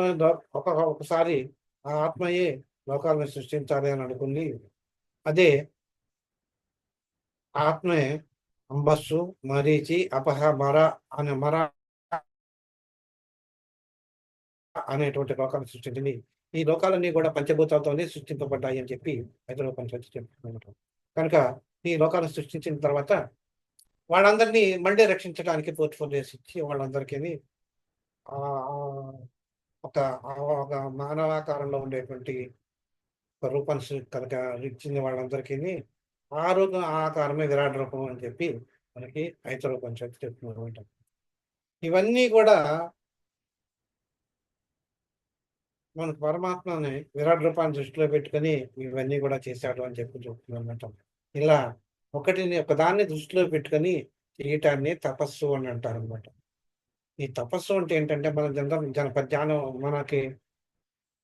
ఒకసారి ఆ ఆత్మయే లోకాలను సృష్టించాలి అని అనుకుంది. అదే ఆత్మే అంబస్సు, మరీచి, అపహ, మర అనేటువంటి లోకాలను సృష్టించింది. ఈ లోకాలన్నీ కూడా పంచభూతాలతోనే సృష్టింపబడ్డాయి అని చెప్పి ఐతరేయోపనిషత్తు చెప్తుందన్నమాట. కనుక ఈ లోకాలను సృష్టించిన తర్వాత వాళ్ళందరినీ మళ్ళీ రక్షించడానికి పోర్ట్ఫోలియోస్ ఇచ్చి వాళ్ళందరికీ ఒక ఒక మానవాకారంలో ఉండేటువంటి ఒక రూపాన్ని కనుక ఇచ్చిన వాళ్ళందరికీ ఆ రూపం ఆ ఆకారమే విరాట్ రూపం అని చెప్పి మనకి ఐతరేయోపనిషత్తు చెప్తున్నమాట. ఇవన్నీ కూడా మనకు పరమాత్మని విరాట్ రూపాన్ని దృష్టిలో పెట్టుకొని ఇవన్నీ కూడా చేశాడు అని చెప్పి చెప్తుందన్నమాట. ఇలా ఒకదాన్ని దృష్టిలో పెట్టుకొని చేయటాన్ని తపస్సు అని అంటారు అనమాట. ఈ తపస్సు అంటే ఏంటంటే మన జ్ఞానం మనకి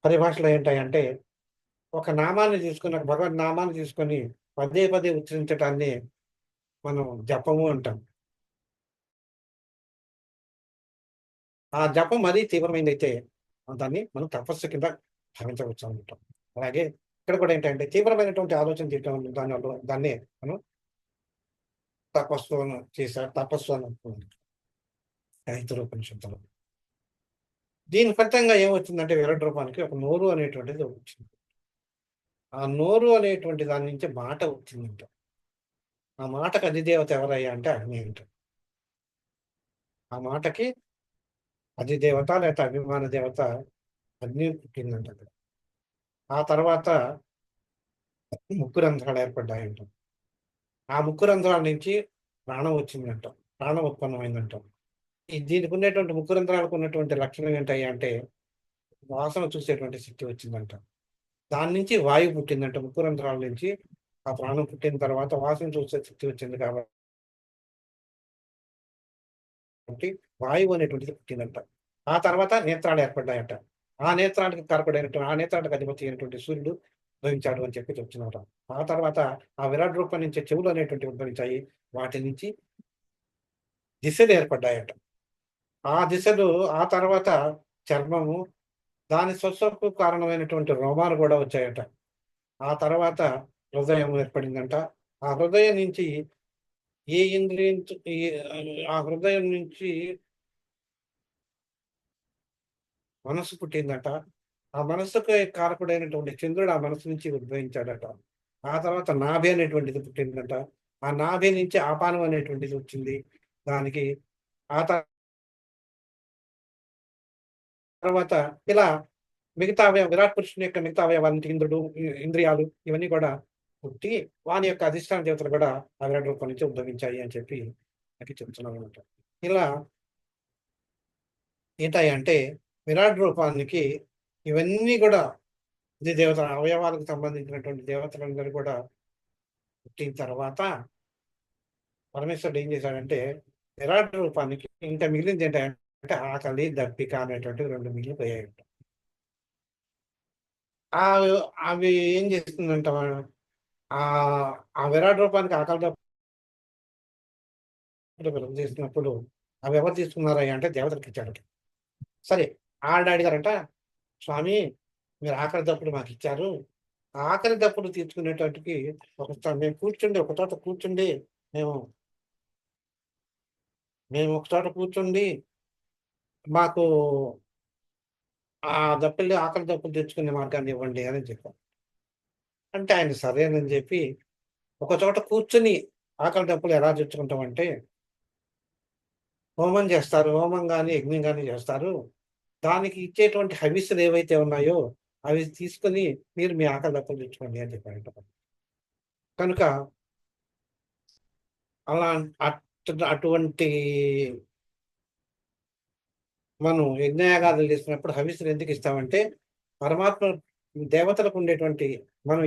పరిభాషలో ఏంటాయంటే, ఒక నామాన్ని తీసుకుని ఒక భగవద్ నామాన్ని తీసుకొని పదే పదే ఉచ్చరించటాన్ని మనం జపము అంటాం. ఆ జపం మరీ తీవ్రమైనదైతే దాన్ని మనం తపస్సు కింద భావించవచ్చు అనమాట. అలాగే ఇక్కడ కూడా ఏంటంటే తీవ్రమైనటువంటి ఆలోచన చేయటం దాన్నే మనం తపస్సు అని అంటున్నాం ఐతరేయోపనిషత్తులో. దీని ఫలితంగా ఏమొచ్చిందంటే విరాట్ రూపానికి ఒక నోరు అనేటువంటిది వచ్చింది. ఆ నోరు అనేటువంటి దాని నుంచి మాట వచ్చిందంట. ఆ మాటకు అధిదేవత ఎవరయ్యా అంటే అగ్ని అంట. ఆ మాటకి అధిదేవత లేకపోతే అభిమాన దేవత అగ్ని పుట్టిందంట అక్కడ. ఆ తర్వాత ముక్కు రంధ్రాలు ఏర్పడ్డాయంట. ఆ ముక్కు రంధ్రాల నుంచి ప్రాణం వచ్చిందంట. ప్రాణం ఉత్పన్నమైందంట. దీనికి ఉన్నటువంటి ముక్కు రంధ్రాలకు ఉన్నటువంటి లక్షణం ఏంటయ్యా అంటే వాసన చూసేటువంటి శక్తి వచ్చిందంట. దాని నుంచి వాయువు పుట్టిందంట. ముక్కు రంధ్రాల నుంచి ఆ ప్రాణం పుట్టిన తర్వాత వాసన చూసే శక్తి వచ్చింది కాబట్టి వాయువు అనేటువంటిది పుట్టిందంట. ఆ తర్వాత నేత్రాలు ఏర్పడ్డాయట. ఆ నేత్రానికి అధిపతి అయినటువంటి సూర్యుడు ఉద్భవించాడు అని చెప్పి చెప్తున్నారు. ఆ తర్వాత ఆ విరాట్ రూపం నుంచి చెవులు అనేటువంటివి ఉద్భవించాయి. వాటి నుంచి దిశలు ఏర్పడ్డాయట. ఆ దిశలు ఆ తర్వాత చర్మము, దాని స్వస్వకు కారణమైనటువంటి రోమాలు కూడా వచ్చాయట. ఆ తర్వాత హృదయం ఏర్పడిందంట. ఆ హృదయం నుంచి ఏ ఇంద్రియం ఆ హృదయం నుంచి మనస్సు పుట్టిందట. ఆ మనస్సుకు కారకుడైనటువంటి చంద్రుడు ఆ మనస్సు నుంచి ఉద్భవించాడట. ఆ తర్వాత నాభి అనేటువంటిది పుట్టిందట. ఆ నాభి నుంచి ఆపానం అనేటువంటిది వచ్చింది. దానికి ఆ తర్వాత ఇలా మిగతా విరాట్ పురుషుని యొక్క మిగతా అవయవాలంటే ఇంద్రుడు, ఇంద్రియాలు ఇవన్నీ కూడా పుట్టి వాని యొక్క అధిష్టాన దేవతలు కూడా ఆ విరాట్ రూపం నుంచి ఉద్భవించాయి అని చెప్పి నాకు చెప్తున్నాను అనమాట. ఇలా ఏంటంటే విరాట్ రూపానికి ఇవన్నీ కూడా ఇది దేవత అవయవాలకు సంబంధించినటువంటి దేవతలందరూ కూడా పుట్టిన తర్వాత పరమేశ్వరుడు ఏం చేశాడంటే విరాట్ రూపానికి ఇంకా మిగిలింది ఏంటంటే ఆకలి, దప్పిక అనేటువంటివి 2 మిగిలిపోయాయి. అవి అవి ఏం చేస్తుందంట ఆ ఆ విరాట్ రూపానికి ఆకలి దప్పులు చేసినప్పుడు అవి ఎవరు తీసుకున్నారయ్యా అంటే దేవతలకు ఇచ్చాడట. సరే అడిగారంట, స్వామి మీరు ఆకలి దప్పులు మాకు ఇచ్చారు, ఆకలి దప్పులు తీర్చుకునేటట్టుకి మేము కూర్చుండి ఒక చోట కూర్చుండి మేము మేము ఒక చోట కూర్చుండి మాకు ఆ దప్పులు ఆకలి దప్పులు తెచ్చుకునే మార్గాన్ని ఇవ్వండి అని చెప్పారు. అంటే ఆయన సరేనని చెప్పి ఒక చోట కూర్చొని ఆకలి దప్పులు ఎలా తెచ్చుకుంటామంటే హోమం చేస్తారు. హోమం గాని, యజ్ఞం గాని చేస్తారు. దానికి ఇచ్చేటువంటి హవిస్సులు ఏవైతే ఉన్నాయో అవి తీసుకొని మీరు మీ ఆకలి దప్పులు తెచ్చుకోండి అని చెప్పారట. కనుక అలా అటువంటి మనం యజ్ఞయాగాదులు చేసినప్పుడు హవిస్సులు ఎందుకు ఇస్తామంటే పరమాత్మ దేవతలకు ఉండేటువంటి మనం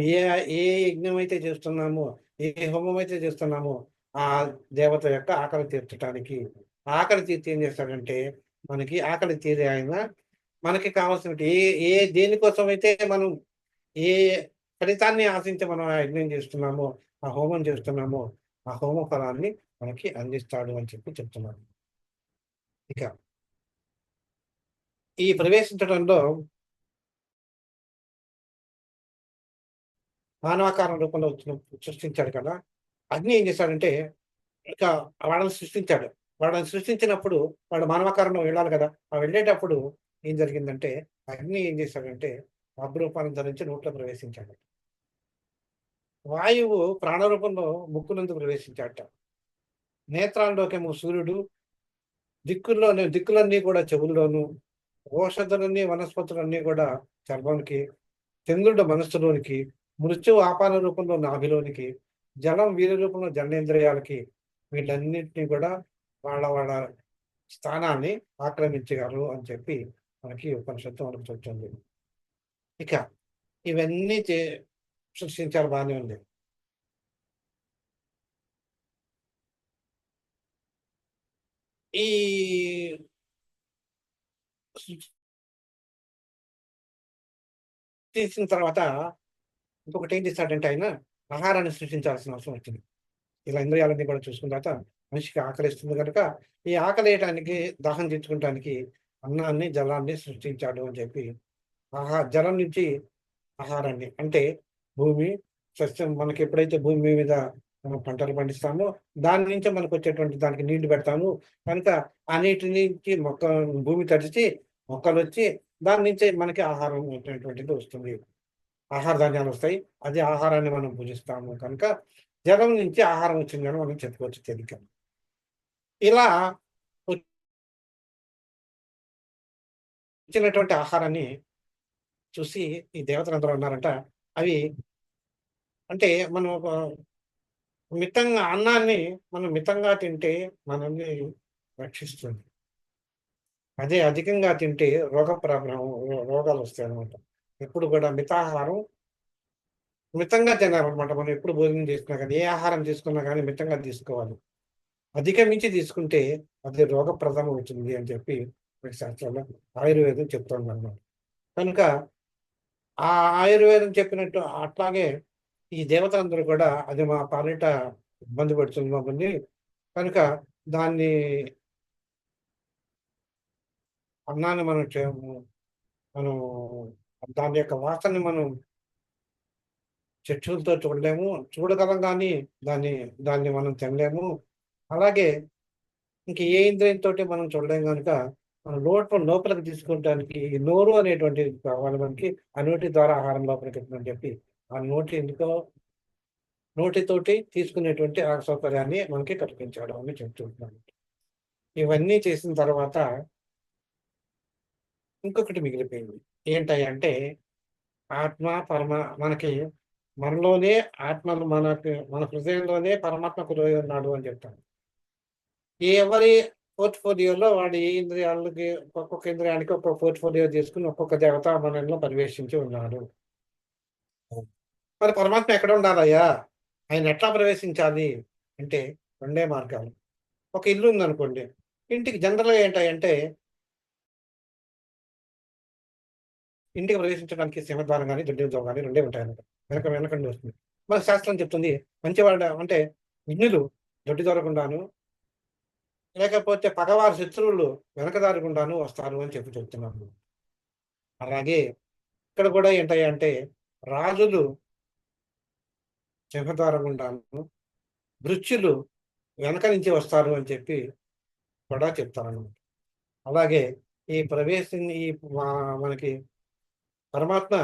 ఏ యజ్ఞం అయితే చేస్తున్నామో, ఏ హోమం అయితే చేస్తున్నామో ఆ దేవత యొక్క ఆకలి తీర్చడానికి. ఆకలి తీర్చి ఏం చేస్తాడంటే మనకి ఆకలి తీరే ఆయన మనకి కావాల్సిన దేనికోసం అయితే మనం ఏ ఫలితాన్ని ఆశించి మనం ఆ యజ్ఞం చేస్తున్నామో, ఆ హోమం చేస్తున్నామో ఆ హోమ ఫలాన్ని మనకి అందిస్తాడు అని చెప్పి చెప్తున్నాడు. ఇక ఈ ప్రవేశించడంలో మానవాకారం రూపంలో సృష్టించాడు కదా! అగ్ని ఏం చేశాడంటే, ఇక వాళ్ళని సృష్టించాడు. వాళ్ళని సృష్టించినప్పుడు వాళ్ళు మానవాకారంలో వెళ్ళాలి కదా! ఆ వెళ్ళేటప్పుడు ఏం జరిగిందంటే, అగ్ని ఏం చేశాడంటే, అగ్రూపాన్ని ధరించి నోట్లో ప్రవేశించాడు. వాయువు ప్రాణరూపంలో ముక్కునందు ప్రవేశించాడట. నేత్రాల్లోకేమో సూర్యుడు, దిక్కులన్నీ కూడా చెవుల్లోను, ఓషధులన్నీ, వనస్పతులన్నీ కూడా చర్మానికి, చంద్రుడు మనస్సులోనికి, మృత్యువు ఆపాన రూపంలో నాభిలోనికి, జలం వీర్య రూపంలో జననేంద్రియాలకి, వీటన్నిటిని కూడా వాళ్ళ స్థానాన్ని ఆక్రమించగలరు అని చెప్పి మనకి ఉపనిషత్తు మనకు చెప్తుంది. ఇక ఇవన్నీ సృష్టించారు, బాగానే ఉంది. ఈ సృష్టించిన తర్వాత ఇంకొకటి ఏం చేశాడంటే ఆయన ఆహారాన్ని సృష్టించాల్సిన అవసరం వచ్చింది. ఇలా ఇంద్రియాలన్నీ కూడా చూసుకున్న తర్వాత మనిషికి ఆకలిస్తుంది కనుక ఈ ఆకలేయటానికి, దాహం తీర్చుకోవటానికి అన్నాన్ని, జలాన్ని సృష్టించాడు అని చెప్పి జలం నుంచి ఆహారాన్ని అంటే భూమి, సస్యం మనకి ఎప్పుడైతే భూమి మీద మనం పంటలు పండిస్తామో దాని నుంచే మనకు వచ్చేటువంటి దానికి నీళ్లు పెడతాము. కనుక ఆ నీటి నుంచి భూమి తడిచి మొక్కలొచ్చి దాని నుంచే మనకి ఆహారం అనేటువంటిది వస్తుంది. ఆహార ధాన్యాలు వస్తాయి. అదే ఆహారాన్ని మనం భుజిస్తాము కనుక జలం నుంచి ఆహారం వచ్చిందని మనం చెప్పుకోవచ్చు తేలిక. ఇలా వచ్చినటువంటి ఆహారాన్ని చూసి ఈ దేవతలందరూ అన్నారంట, అవి అంటే మనం మితంగా అన్నాన్ని మనం మితంగా తింటే మనల్ని రక్షిస్తుంది. అదే అధికంగా తింటే రోగాలు వస్తాయన్నమాట. ఎప్పుడు కూడా మితాహారం మితంగా తినాలన్నమాట. మనం ఎప్పుడు భోజనం చేసినా గానీ, ఏ ఆహారం తీసుకున్నా గానీ మితంగా తీసుకోవాలి. అధిగమించి తీసుకుంటే అది రోగప్రదం అవుతుంది అని చెప్పి శాస్త్రంలో ఆయుర్వేదం చెప్తోందన్నమాట. కనుక ఆ ఆయుర్వేదం చెప్పినట్టు అట్లాగే ఈ దేవతలందరూ కూడా అది మా పాలిట ఇబ్బంది పెడుతుంది మమ్మల్ని. కనుక దాన్ని అన్నాన్ని మనం దాని యొక్క వాసనని మనం చక్షులతో చూడలేము. చూడగలం గానీ దాన్ని దాన్ని మనం తినలేము. అలాగే ఇంక ఏ ఇంద్రియంతోటి మనం చూడలేం గనుక మన లోపలికి తీసుకుంటానికి ఈ నోరు అనేటువంటిది కావాలి మనకి. ఆ నోటి ద్వారా ఆహారం లోపలికెళ్తుందని చెప్పి ఆ నోటితోటి తీసుకునేటువంటి ఆ సౌకర్యాన్ని మనకి కల్పించాడు అని చెప్తుంటున్నాను. ఇవన్నీ చేసిన తర్వాత ఇంకొకటి మిగిలిపోయింది. ఏంటంటే ఆత్మ, మనకి మనలోనే ఆత్మను మన హృదయంలోనే పరమాత్మ కొలువై ఉన్నాడు అని చెప్తాను. ఎవరి పోర్ట్‌ఫోలియోలో వాడి ఏ ఇంద్రియాలకి ఒక్కొక్క ఇంద్రియానికి ఒక్కొక్క పోర్ట్‌ఫోలియో తీసుకొని ఒక్కొక్క దేవతా మనలో ప్రవేశించి ఉన్నాడు. మరి పరమాత్మ ఎక్కడ ఉండాలయ్యా? ఆయన ఎట్లా ప్రవేశించాలి? అంటే రెండే మార్గాలు. ఒక ఇల్లు ఉందనుకోండి, ఇంటికి జనరల్‌గా ఏంటంటే ఇంటికి ప్రవేశించడానికి సింహద్వారం గాని, దొడ్డి గాని రెండే ఉంటాయన్నమాట. వెనక నుండి వస్తుంది. మన శాస్త్రం చెప్తుంది మంచివాడు అంటే విజ్ఞులు దొడ్డి ద్వారం గుండాను, లేకపోతే పగవారి శత్రువులు వెనక దారి గుండాను వస్తారు అని చెప్తున్నారు. అలాగే ఇక్కడ కూడా ఏంటంటే రాజులు సింహద్వారం గుండాను, భృత్యులు వెనక నుంచి వస్తారు అని చెప్పి కూడా చెప్తారన్నమాట. అలాగే ఈ ప్రవేశం ఈ మా మనకి పరమాత్మ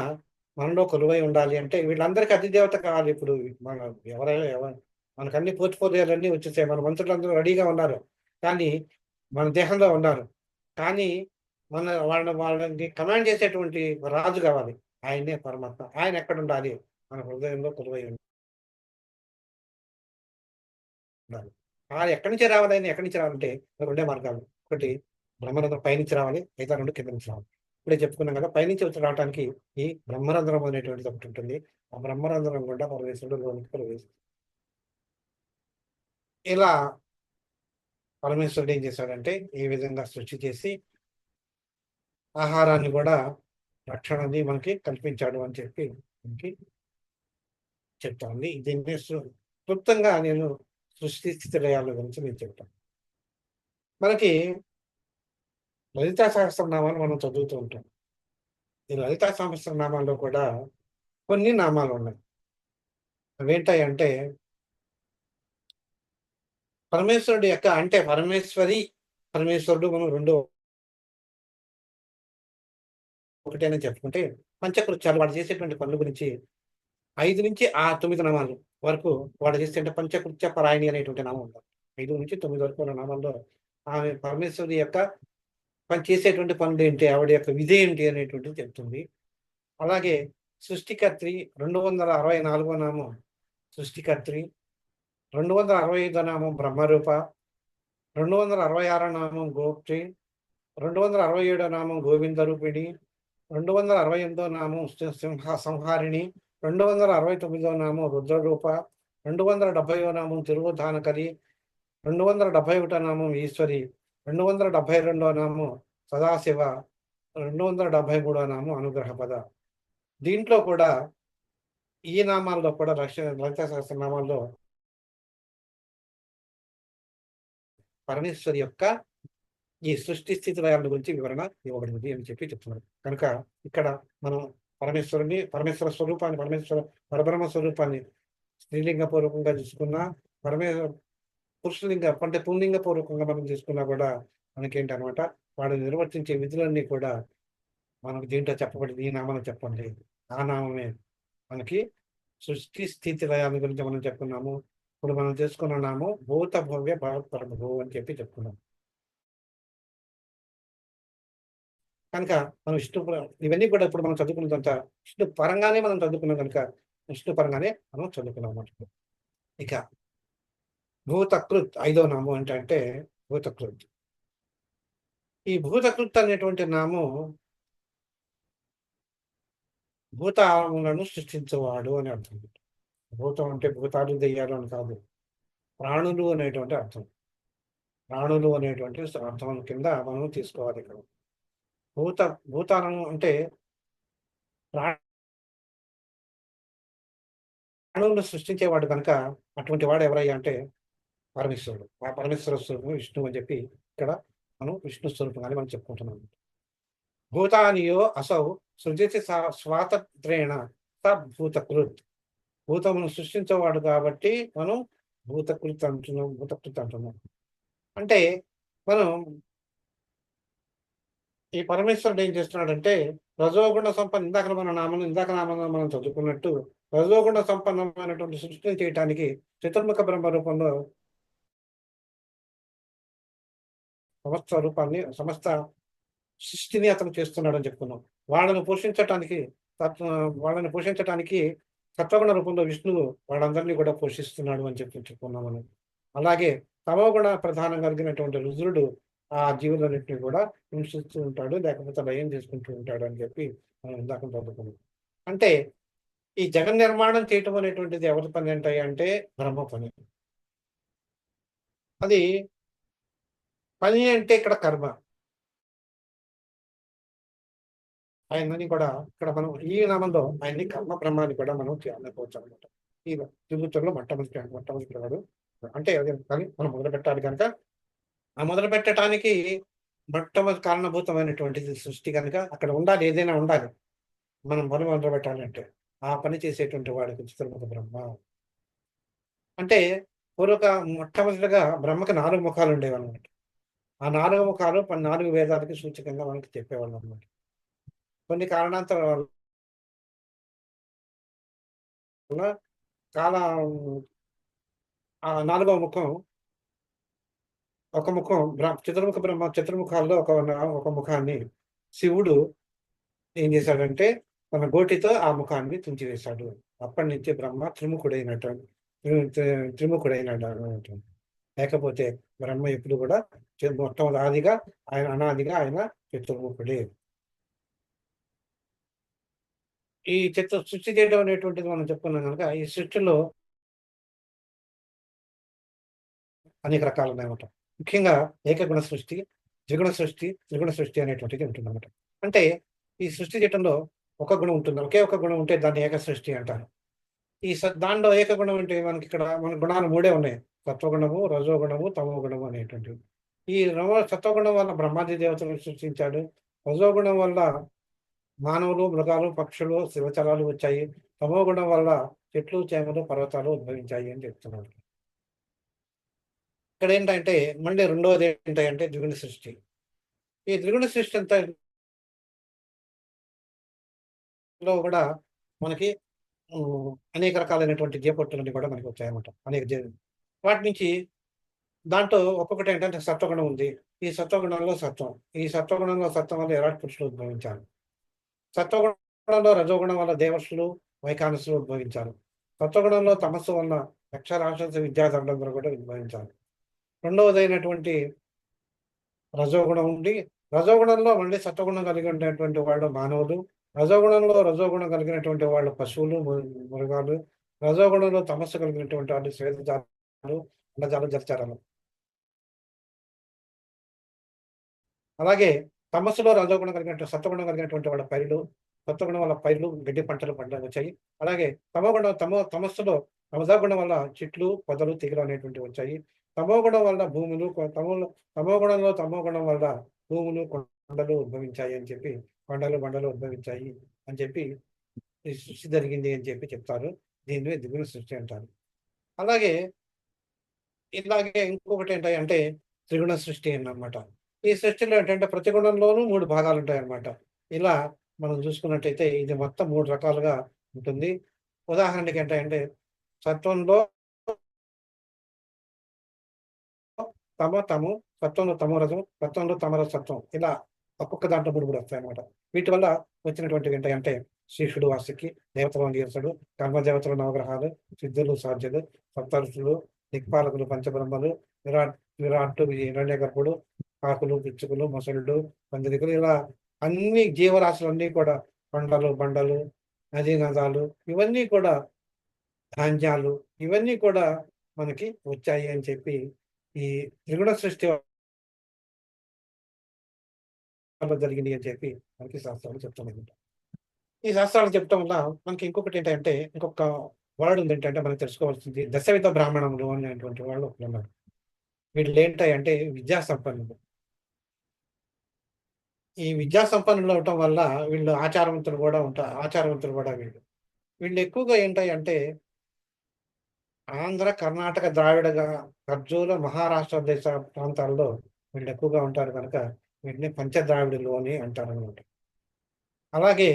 మనలో కొలువై ఉండాలి అంటే వీళ్ళందరికీ అధిదేవత కావాలి. ఇప్పుడు మన ఎవరైనా మనకన్ని పోర్ట్‌ఫోలియోలన్నీ వచ్చేసాయి. మన మంత్రులందరూ రెడీగా ఉన్నారు. కానీ మన దేహంలో ఉన్నారు. కానీ వాళ్ళని కమాండ్ చేసేటువంటి రాజు కావాలి. ఆయనే పరమాత్మ. ఆయన ఎక్కడుండాలి? మన హృదయంలో కొలువై ఉండాలి. ఆయన ఎక్కడి నుంచి రావాలి? ఆయన ఎక్కడి నుంచి రావాలంటే రెండే మార్గాలు. ఒకటి బ్రహ్మరంధ్రం పైనుంచి రావాలి. మిగతా 2 కింద నుంచి రావాలి. ఇప్పుడే చెప్పుకున్నాం కదా! పైనుంచి వచ్చి రావటానికి ఈ బ్రహ్మరంధ్రం అనేటువంటిది ఒకటుంటుంది. ఆ బ్రహ్మరంధ్రం గుండా పరమేశ్వరుడు లోనికి ఇలా పరమేశ్వరుడు ఏం చేశాడంటే, ఈ విధంగా సృష్టి చేసి ఆహారాన్ని గూడా రక్షణని మనకి కల్పించాడు అని చెప్పి మనకి చెప్తాంది. దీన్ని క్లుప్తంగా నేను సృష్టి స్థితి లయాల గురించి నేను చెప్తాను. మనకి లలితా సహస్రనామాలు మనం చదువుతూ ఉంటాం. ఈ లలితా సహస్రనామాల్లో కూడా కొన్ని నామాలున్నాయి. అవేంటాయంటే పరమేశ్వరుడు యొక్క అంటే పరమేశ్వరి, పరమేశ్వరుడు మనం 2 ఒకటేనని చెప్పుకుంటే, పంచకృత్యాలు వాడు చేసేటువంటి పనుల గురించి 5-9 నామాలు వరకు వాడు చేసే అంటే పంచకృత్య పరాయణి అనేటువంటి నామం ఉంది. 5-9 వరకు ఉన్న నామాల్లో ఆమె పరమేశ్వరి యొక్క చేసేటువంటి పనులేంటి, ఆవిడ యొక్క విధేయేంటి అనేటువంటిది చెప్తుంది. అలాగే సృష్టికర్త్రి 264 నామం సృష్టికర్త్రి, 265 నామం బ్రహ్మరూప, 266 నామం గోప్త్రి, 267 నామం గోవిందరూపిణి, 268 నామం సంహారిణి, 269 నామం రుద్రరూప, 270 నామం తిరువధానకరి, 271 నామం ఈశ్వరి, 272 నామం సదాశివ, 273 నామం అనుగ్రహపద. దీంట్లో కూడా ఈ నామాల్లో కూడా లలితా సహస్రనామాల్లో పరమేశ్వరి యొక్క ఈ సృష్టి స్థితి లయాల గురించి వివరణ ఇవ్వబడింది అని చెప్పి చెప్తున్నారు. కనుక ఇక్కడ మనం పరమేశ్వర స్వరూపాన్ని, పరబ్రహ్మ స్వరూపాన్ని స్త్రీలింగ పూర్వకంగా చూసుకున్నా, పరమే పురుషలింగ అంటే పుంలింగ పూర్వకంగా మనం తీసుకున్నా కూడా మనకేంటనమాట వాడు నిర్వర్తించే విధులన్నీ కూడా మనకు దీంట్లో చెప్పబడింది. ఈ నామం చెప్పండి. ఆ నామమే మనకి సృష్టి స్థితి లయాల గురించి మనం చెప్పుకున్నాము. ఇప్పుడు మనం చేసుకున్న నామం భూత భవ్య భగవత్ పరమభూ అని చెప్పి చెప్పుకున్నాం. కనుక మనం ఇవన్నీ కూడా ఇప్పుడు మనం చదువుకున్నదంతా విష్ణు పరంగానే మనం చదువుకున్నాం కనుక విష్ణు పరంగానే మనం చదువుకున్నాం అన్నమాట. ఇక భూతకృత్ 5వ నామం ఏంటంటే భూతకృత్. ఈ భూతకృత్ అనేటువంటి నామం భూతాలను సృష్టించేవాడు అని అర్థం. భూతం అంటే భూతాలు, దెయ్యాలు అని కాదు. ప్రాణులు అనేటువంటి అర్థం. ప్రాణులు అనేటువంటి అర్థం కింద మనం తీసుకోవాలి ఇక్కడ. భూతాలను అంటే ప్రాణులను సృష్టించేవాడు కనుక అటువంటి వాడు ఎవరయ్యా అంటే పరమేశ్వరుడు. ఆ పరమేశ్వర స్వరూపం విష్ణువు అని చెప్పి ఇక్కడ మనం విష్ణు స్వరూపంగానే మనం చెప్పుకుంటున్నాం. భూతానియో అసౌ సృజతి స్వాతంత్రేణ స భూతకృత్. భూతమును సృష్టించేవాడు కాబట్టి మనం భూతకృత్ అంటున్నాం. అంటే మనం ఈ పరమేశ్వరుడు ఏం చేస్తున్నాడంటే రజోగుణ సంపన్న ఇందాక నామంలో మనం చదువుకున్నట్టు రజోగుణ సంపన్నమైనటువంటి సృష్టిని చేయటానికి చతుర్ముఖ బ్రహ్మ రూపంలో సమస్త సృష్టిని అతను చేస్తున్నాడని చెప్పుకున్నాం. వాళ్ళని పోషించటానికి సత్వగుణ రూపంలో విష్ణువు వాళ్ళందరినీ కూడా పోషిస్తున్నాడు అని చెప్పుకున్నాం మనం. అలాగే తమోగుణ ప్రధానం కలిగినటువంటి రుద్రుడు ఆ జీవులన్నింటినీ కూడా హింసిస్తూ ఉంటాడు, లేకపోతే లయం చేసుకుంటూ ఉంటాడు అని చెప్పి మనం ఇందాక చదువుకున్నాం. అంటే ఈ జగన్ నిర్మాణం చేయటం అనేటువంటిది ఎవరి పని అంటే బ్రహ్మ పని. అది పని అంటే ఇక్కడ కర్మ. ఆయనని కూడా ఇక్కడ మనం ఈ నామంలో ఆయన్ని కర్మ బ్రహ్మాన్ని కూడా మనం అనుకోవచ్చు అనమాట. ఈ త్రిమూర్తుల్లో మొట్టమొదటి వాడు. అంటే అదే కానీ మనం మొదలు పెట్టాలి కనుక ఆ మొదలు పెట్టడానికి మొట్టమొదటి కారణభూతమైనటువంటిది సృష్టి కనుక అక్కడ ఉండాలి, ఏదైనా ఉండాలి. మనం మొదలు పెట్టాలంటే ఆ పని చేసేటువంటి వాడికి చతుర్ముఖ బ్రహ్మ. అంటే మొట్టమొదటిగా బ్రహ్మకి 4 ముఖాలు ఉండేవన్నమాట. ఆ 4 ముఖాలు 4 వేదాలకి సూచకంగా మనకి చెప్పేవాళ్ళు అనమాట. కొన్ని కారణాంతరాల వల్ల కాల ఆ 4వ ముఖం ఒక ముఖం చతుర్ముఖాల్లో ఒక ముఖాన్ని శివుడు ఏం చేశాడంటే తన గోటితో ఆ ముఖాన్ని తుంచివేశాడు. అప్పటి నుంచి బ్రహ్మ త్రిముఖుడైనాడు అన్నమాట. లేకపోతే బ్రహ్మ ఎప్పుడు కూడా మొట్టమొదటి ఆదిగా ఆయన అనాదిగా ఆయన చతుర్ముఖుడే. ఈ సృష్టి చేయడం అనేటువంటిది మనం చెప్పుకున్నాం కనుక ఈ సృష్టిలో అనేక రకాలు ఉన్నాయన్నమాట. ముఖ్యంగా ఏకగుణ సృష్టి, ద్విగుణ సృష్టి, త్రిగుణ సృష్టి అనేటువంటిది ఉంటుందన్నమాట. అంటే ఈ సృష్టి చేయటంలో ఒక గుణం ఉంటుంది. ఒకే ఒక గుణం ఉంటే దాన్ని ఏక సృష్టి అంటారు. దానిలో ఏకగుణం అంటే మన గుణాలు 3 ఉన్నాయి. సత్వగుణము, రజోగుణము, తమో గుణము అనేటువంటివి. ఈ సత్వగుణం వల్ల బ్రహ్మాది దేవతలను సృష్టించాడు. రజోగుణం వల్ల మానవులు, మృగాలు, పక్షులు, శివచరాలు వచ్చాయి. తమో గుణం వల్ల చెట్లు, చేమలు, పర్వతాలు ఉద్భవించాయి అని చెప్తున్నాడు. ఇక్కడ ఏంటంటే మళ్ళీ రెండవది ఏంటంటే ద్విగుణ సృష్టి. ఈ ద్విగుణ సృష్టి అంతలో కూడా మనకి అనేక రకాలైనటువంటి జీవపట్టులన్నీ కూడా మనకి వచ్చాయన్నమాట. వాటి నుంచి దాంట్లో ఒక్కొక్కటి ఏంటంటే సత్వగుణం ఉంది. ఈ సత్వగుణంలో సత్వం. ఈ సత్వగుణంలో సత్వం వల్ల విరాట్ పురుషులు ఉద్భవించారు. సత్వగుణంలో రజోగుణం వల్ల దేవర్షులు, వైఖానసులు ఉద్భవించారు. సత్వగుణంలో తమస్సు వల్ల యక్ష, రాక్షస, విద్యాధరులందరూ కూడా ఉద్భవించారు. రెండవదైనటువంటి రజోగుణం ఉండి రజోగుణంలో మళ్ళీ సత్వగుణం కలిగి ఉండేటువంటి వాళ్ళు మానవులు. రజోగుణం కలిగినటువంటి వాళ్ళు పశువులు, మృగాలు. రజోగుణంలో తమస్సు కలిగినటువంటి వాళ్ళు శ్వేతజాలు, అండజాలు, జలచరాలు. అలాగే తమస్సులో రజోగుణం కలిగినటువంటి సత్వగుణం కలిగినటువంటి వాళ్ళ పైర్లు, సత్వగుణం వల్ల పైర్లు, గడ్డి పంటలు వచ్చాయి. అలాగే తమస్సులో రజోగుణం వల్ల చెట్లు, పొదలు, తీగలు అనేటువంటివి వచ్చాయి. తమోగుణం వల్ల భూములు, తమోగుణం వల్ల భూములు, కొండలు ఉద్భవించాయి అని చెప్పి కొండలు, బండలు ఉద్భవించాయి అని చెప్పి ఈ సృష్టి జరిగింది అని చెప్పి చెప్తారు. దీన్ని ద్విగుణ సృష్టి అంటారు. ఇలాగే ఇంకొకటి ఏంటంటే త్రిగుణ సృష్టి అన్నమాట. ఈ సృష్టిలో ఏంటంటే ప్రతి గుణంలోనూ 3 భాగాలు ఉంటాయన్నమాట. ఇలా మనం చూసుకున్నట్టయితే ఇది మొత్తం 3 రకాలుగా ఉంటుంది. ఉదాహరణకి ఏంటంటే సత్వంలో తమో, సత్వంలో తమో రజం, సత్వంలో తమరసత్వం. ఇలా ఒక్కొక్క దాంట్లో 3 వస్తాయన్నమాట. వీటి వల్ల వచ్చినటువంటివి ఏంటంటే శిష్యుడు, వాసుకి, దేవతలు, నీరసుడు, కర్మదేవతలు, నవగ్రహాలు, సిద్ధులు, సాధ్యులు, సప్తరుషులు, దిక్పాలకులు, పంచబ్రహ్మలు, విరాట్టు, హిరణ్యగర్భుడు, కాకులు, పిచ్చుకలు, మొసళ్ళు, పందిరికులు, ఇలా అన్ని జీవరాశులన్నీ కూడా కొండలు, బండలు, నదీ నదాలు, ఇవన్నీ కూడా ధాన్యాలు, ఇవన్నీ కూడా మనకి వచ్చాయి అని చెప్పి ఈ త్రిగుణ సృష్టి జరిగింది అని చెప్పి మనకి శాస్త్రాలు చెప్తున్నాయి. ఈ శాస్త్రాలు చెప్పడం వల్ల మనకి ఇంకొకటి ఏంటంటే ఇంకొక వర్డ్ ఉంది ఏంటంటే మనం తెలుసుకోవాల్సింది దశవిధ బ్రాహ్మణములు అనేటువంటి వాళ్ళు ఉన్నారు. వీళ్ళు ఏంటంటే విద్యా సంపన్నులు. ఈ విద్యా సంపన్నులు అవటం వల్ల వీళ్ళు ఆచారవంతులు కూడా వీళ్ళు ఎక్కువగా ఏంటంటే ఆంధ్ర, కర్ణాటక, కర్జూల, మహారాష్ట్ర దేశ ప్రాంతాల్లో వీళ్ళు ఎక్కువగా ఉంటారు కనుక వీటిని పంచద్రావిడులు అని అంటారు అనమాట. అలాగే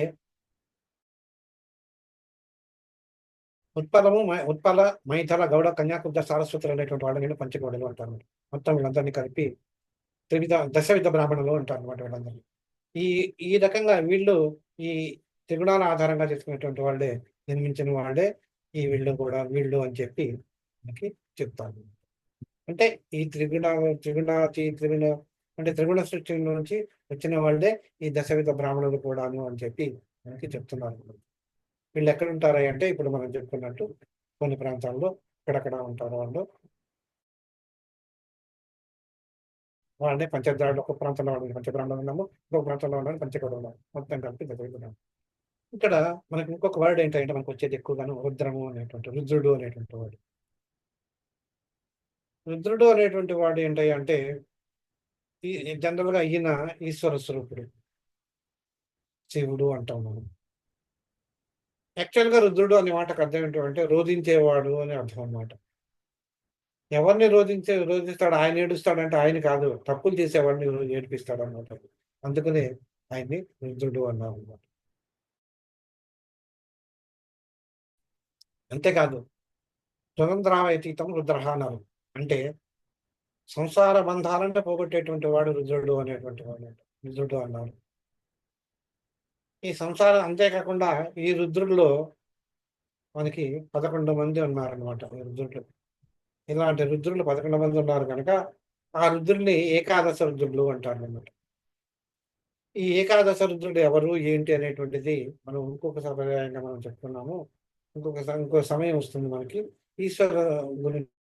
ఉత్పల, మైథల, గౌడ, కన్యాకుబ్జ, సారస్వతులు అనేటువంటి వాళ్ళని పంచగౌడలు అంటారు. మొత్తం వీళ్ళందరినీ కలిపి దశవిధ బ్రాహ్మణులు అంటారు అనమాట వీళ్ళందరినీ. ఈ ఈ రకంగా వీళ్ళు ఈ త్రిగుణాల ఆధారంగా చేసుకునేటువంటి వాళ్ళే జన్మించిన వాళ్ళే వీళ్ళు అని చెప్పి మనకి చెప్తారు. అంటే ఈ త్రిగుణ అంటే త్రిగుణ సృష్టి నుంచి వచ్చిన వాళ్ళే ఈ దశవిధ బ్రాహ్మణులు కూడాను అని చెప్పి మనకి చెప్తున్నారు. వీళ్ళు ఎక్కడ ఉంటారా అంటే ఇప్పుడు మనం చెప్పుకున్నట్టు కొన్ని ప్రాంతాల్లో అక్కడక్కడ ఉంటారు వాళ్ళు. వాళ్ళని పంచద్రాడు, ఒక ప్రాంతంలో వాడిని పంచబ్రాహ్మణులు ఉన్నాము, ఇంకొక ప్రాంతంలో ఉన్నాము పంచకవులు ఉన్నాము, మొత్తం కలిపి చదువుతున్నాము. ఇక్కడ మనకి ఇంకొక వర్డ్ ఏంటంటే మనకు వచ్చేది ఎక్కువగాను రుద్రము అనేటువంటి, రుద్రుడు అనేటువంటి వాడు. రుద్రుడు అనేటువంటి వాడు ఏంటి అంటే ఈ జనరల్ గా ఈయన ఈశ్వర స్వరూపుడు, శివుడు అంటాం మనం. యాక్చువల్ గా రుద్రుడు అనే మాటకు అర్థం ఏంటంటే రోధించేవాడు అని అర్థం అన్నమాట. ఎవరిని రోధిస్తాడు, ఆయన ఏడుస్తాడంటే ఆయన కాదు, తప్పులు చేసేవాడిని ఏడిపిస్తాడు అన్నమాట. అందుకనే ఆయన్ని రుద్రుడు అన్నారు అన్నమాట. అంతేకాదు స్వతంత్రావతీతం రుద్రహ అన్నారు. అంటే సంసార బంధాలను పోగొట్టేటువంటి వాడు రుద్రుడు అనేటువంటి వాడు, రుద్రుడు అన్నారు. ఈ సంసారం అంతేకాకుండా ఈ రుద్రుల్లో మనకి 11 మంది ఉన్నారనమాట. ఈ రుద్రులు, ఇలాంటి రుద్రులు 11 మంది ఉన్నారు కనుక ఆ రుద్రుల్ని ఏకాదశ రుద్రులు అంటారు అన్నమాట. ఈ ఏకాదశ రుద్రుడు ఎవరు ఏంటి అనేటువంటిది మనం ఇంకొక సంప్రదాయంగా మనం చెప్పుకున్నాము. ఇంకో సమయం వస్తుంది మనకి ఈశ్వర గురించి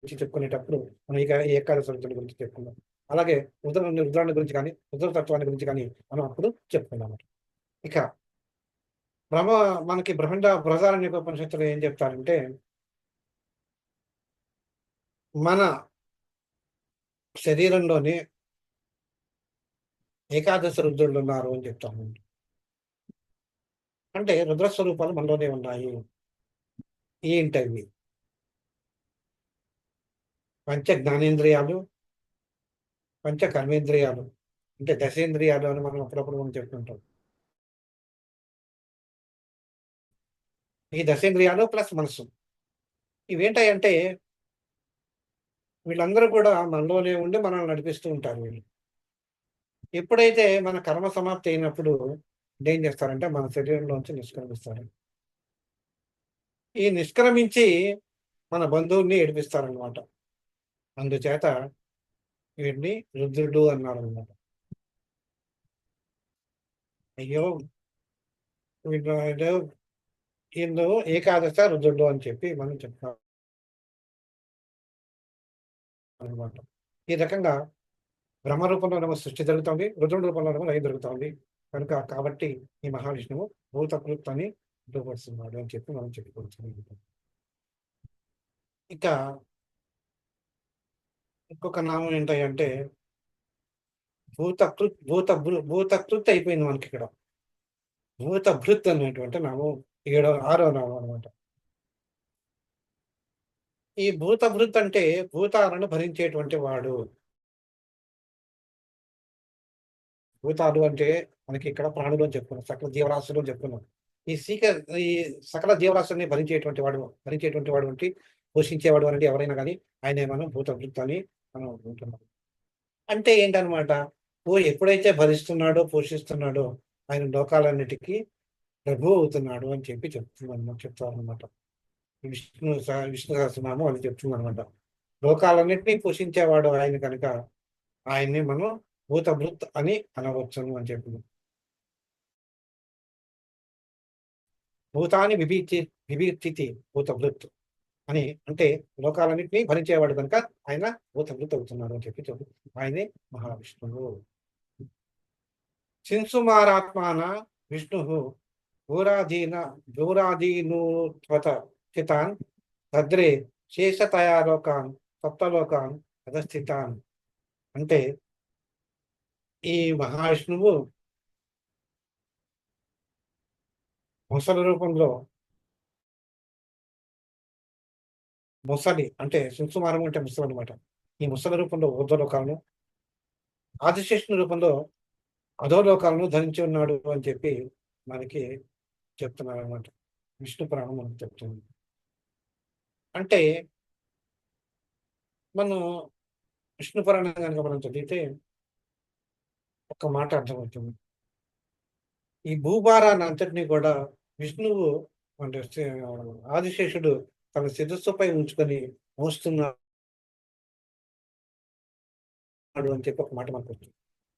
చెప్పుకునేటప్పుడు మనం ఏకాదశ రుద్రుడి గురించి చెప్పుకున్నాం. అలాగే రుద్రాన్ని గురించి కానీ రుద్రతత్వాన్ని గురించి కానీ మనం అప్పుడు చెప్పుకున్నాం. ఇక బ్రహ్మ మనకి బృహదారణ్యోపనిషత్తులో ఏం చెప్తారంటే మన శరీరంలోనే ఏకాదశ రుద్రులు ఉన్నారు అని చెప్తాము. అంటే రుద్రస్వరూపాలు మనలోనే ఉన్నాయి. ఏంటవి? పంచ జ్ఞానేంద్రియాలు, పంచ కర్మేంద్రియాలు, అంటే దశేంద్రియాలు అని మనం అప్పుడప్పుడు మనం చెప్తుంటాం. ఈ దశేంద్రియాలు ప్లస్ మనసు, ఇవేంటాయంటే వీళ్ళందరూ కూడా మనలోనే ఉండి మనల్ని నడిపిస్తూ ఉంటారు. వీళ్ళు ఎప్పుడైతే మన కర్మ సమాప్తి అయినప్పుడు ఏం చేస్తారంటే మన శరీరంలోంచి నిష్క్రమిస్తారు. ఈ నిష్క్రమించి మన బంధువుల్ని ఏడిపిస్తారనమాట. అందుచేత వీడిని రుద్రుడు అన్నారు అనమాట. అయ్యో వీళ్ళు ఏకాదశ రుద్రుడు అని చెప్పి మనం చెప్తాం అనమాట. ఈ రకంగా బ్రహ్మ రూపంలో సృష్టి జరుగుతుంది, రుద్రుడి రూపంలో లయం జరుగుతుంది కనుక కాబట్టి ఈ మహావిష్ణువు భూతకృత్ అని ఉపయోగపడుతున్నాడు అని చెప్పి మనం చెప్పుకోవచ్చు. ఇక ఇంకొక నామం ఏంటంటే భూతకృత్ అయిపోయింది మనకి ఇక్కడ. భూతభృత్ అనేటువంటి నామం 6వ నామం అనమాట. ఈ భూతభృత్ అంటే భూతాలను భరించేటువంటి వాడు. భూతాలు అంటే మనకి ఇక్కడ ప్రాణులు అని చెప్పుకున్నాం, సకల జీవరాశులు అని చెప్పుకున్నాం. ఈ సకల జీవరాశుల్ని భరించేటువంటి వాడు అంటే పోషించేవాడు అనేది ఎవరైనా కానీ ఆయనే మనం భూతభృత్ అని మనం అనుకుంటున్నాం. అంటే ఏంటనమాట, ఎప్పుడైతే భరిస్తున్నాడో పోషిస్తున్నాడో ఆయన లోకాలన్నిటికీ ప్రభు అవుతున్నాడు అని చెప్పి చెప్తారనమాట. విష్ణు సహస్రనామం అని చెప్తుందనమాట. లోకాలన్నింటినీ పోషించేవాడు ఆయన కనుక ఆయన్ని మనం భూతభృత్ అని అనవచ్చును అని చెప్పింది. భూతాన్ని విభీర్తి భూతభృత్ అని అంటే లోకాలన్నింటినీ భరించేవాడు కనుక ఆయన భూతభృత్ అవుతున్నాడు అని చెప్పి ఆయనే మహావిష్ణువు. శింసుమారాత్మాన విష్ణు భూరాధీనూత్వత చితాన్ భద్రే శేషతయా లోకాన్ సప్తలోకాన్ అధస్థితాన్. అంటే ఈ మహావిష్ణువు ముసలి రూపంలో, ముసలి అంటే శింసుమారం అంటే ముసలి అనమాట. ఈ ముసలి రూపంలో ఊర్ధ్వలోకాలను, ఆదిశేషుని రూపంలో అధోలోకాలను ధరించి ఉన్నాడు అని చెప్పి మనకి చెప్తున్నారు అనమాట. విష్ణు పురాణం మనకు చెప్తుంది. అంటే మనం విష్ణు పురాణం కనుక మనం చదివితే ఒక మాట అర్థమవుతుంది. ఈ భూభారాన్ని అంతటినీ కూడా విష్ణువు అంటే ఆదిశేషుడు తన శిరస్సుపై ఉంచుకొని మోస్తున్నాడు అని చెప్పి ఒక మాట మనకు వస్తుంది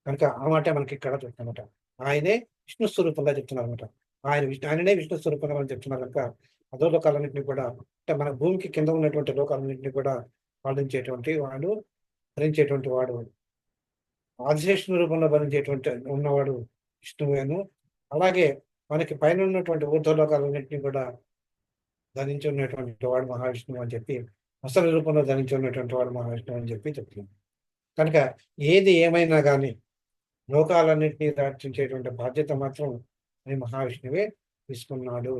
కనుక ఆ మాట మనకి ఇక్కడ చెప్తున్నమాట. ఆయనే విష్ణు స్వరూపంగా చెప్తున్నారు అనమాట. ఆయననే విష్ణు స్వరూపంగా మనం చెప్తున్నారు కనుక అధో లోకాలన్నింటినీ కూడా అంటే మన భూమికి కింద ఉన్నటువంటి లోకాలన్నింటినీ కూడా పాలించేటువంటి వాడు, భరించేటువంటి వాడు, ఆదిశేషుని రూపంలో భరించేటువంటి ఉన్నవాడు విష్ణువేను. అలాగే మనకి పైన ఉన్నటువంటి ఊర్ధ్వలోకాలన్నింటినీ కూడా ధరించి ఉన్నటువంటి వాడు మహావిష్ణువు అని చెప్పి, అసలు రూపంలో ధరించి ఉన్నటువంటి వాడు మహావిష్ణువు అని చెప్పి చెప్తున్నాం. కనుక ఏది ఏమైనా కానీ లోకాలన్నింటినీ రక్షించేటువంటి బాధ్యత మాత్రం ఈ మహావిష్ణువే తీసుకున్నాడు.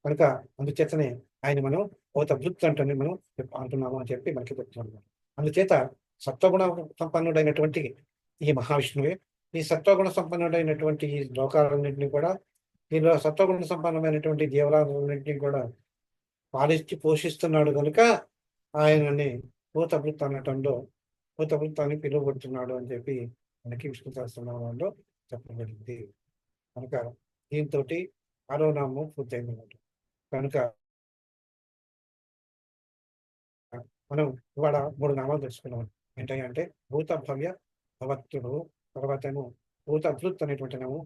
కనుక అందుచేతనే ఆయన మనం భూతభృత్ అంటే మనం అంటున్నాము అని చెప్పి మనకి చెప్తున్నాం. అందుచేత సత్వగుణ సంపన్నుడైనటువంటి ఈ మహావిష్ణువే ఈ సత్వగుణ సంపన్నుడైనటువంటి ఈ లోకాలన్నింటినీ కూడా, దీనిలో సత్వగుణ సంపన్నమైనటువంటి జీవరాలన్నింటినీ కూడా పాలించి పోషిస్తున్నాడు కనుక ఆయనని భూతభృత్ అనటంలో భూతభృతాన్ని పిలువబడుతున్నాడు అని చెప్పి మనకి విష్ణు సహస్రనామంలో చెప్పబడింది. కనుక దీంతో 6వ నామం పూర్తయిందన్నమాట. కనుక మనం ఇవాళ 3 నామాలు తెలుసుకున్నాం. ఏంటంటే భూత భవ్య భవత్తుడు, తర్వాత ఏమో భూతభృత్ అనేటువంటి నామం,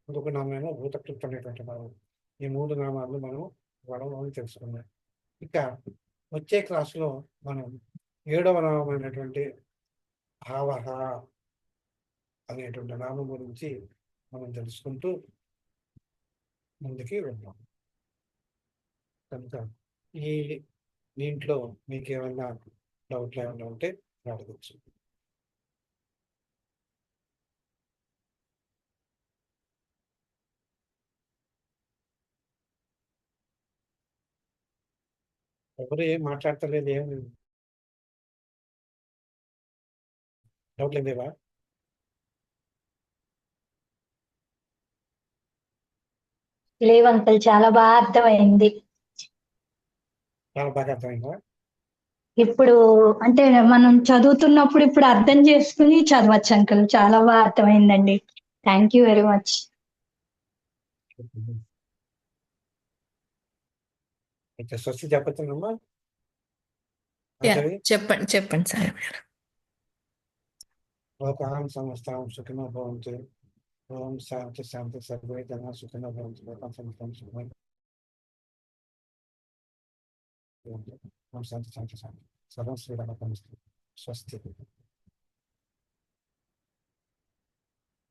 ఇంకొక నామేమో భూతభృత్ అనేటువంటి నామం. ఈ 3 నామాలు మనం ఇవాళ తెలుసుకున్నాం. ఇక వచ్చే క్లాసులో మనం 7వ నామమైనటువంటి భావహ అనేటువంటి నామం గురించి మనం తెలుసుకుంటూ ముందుకి వెళ్దాం. కనుక ఈ దీంట్లో మీకు ఏమైనా డౌట్లు ఏమైనా ఉంటే అడగచ్చు. ఎవరు ఏం మాట్లాడతలేదు, ఏం డౌట్లు ఏం లేవా?
లేవు అంకుల్, చాలా బాగా అర్థమైంది.
చాలా బాగా అర్థమైందా?
ఇప్పుడు అంటే మనం చదువుతున్నప్పుడు ఇప్పుడు అర్థం చేసుకుని చదవచ్చు అంకుల్. చాలా బాగా అర్థమైందండి. Thank you very much.
అయితే స్వస్తి చెప్పచ్చునమ్మా.
చెప్పండి చెప్పండి సార్.
లోకాం సమస్తాం సుఖినో భవంతు. ఓం శాంతి శాంతి సర్వే జనా సుఖినో భవంతు. లోకాం సమస్తాం సుఖినో భవంతు. ఓం శాంతి శాంతి శాంతి. సర్వం శ్రీరామకృష్ణ. స్వస్తి.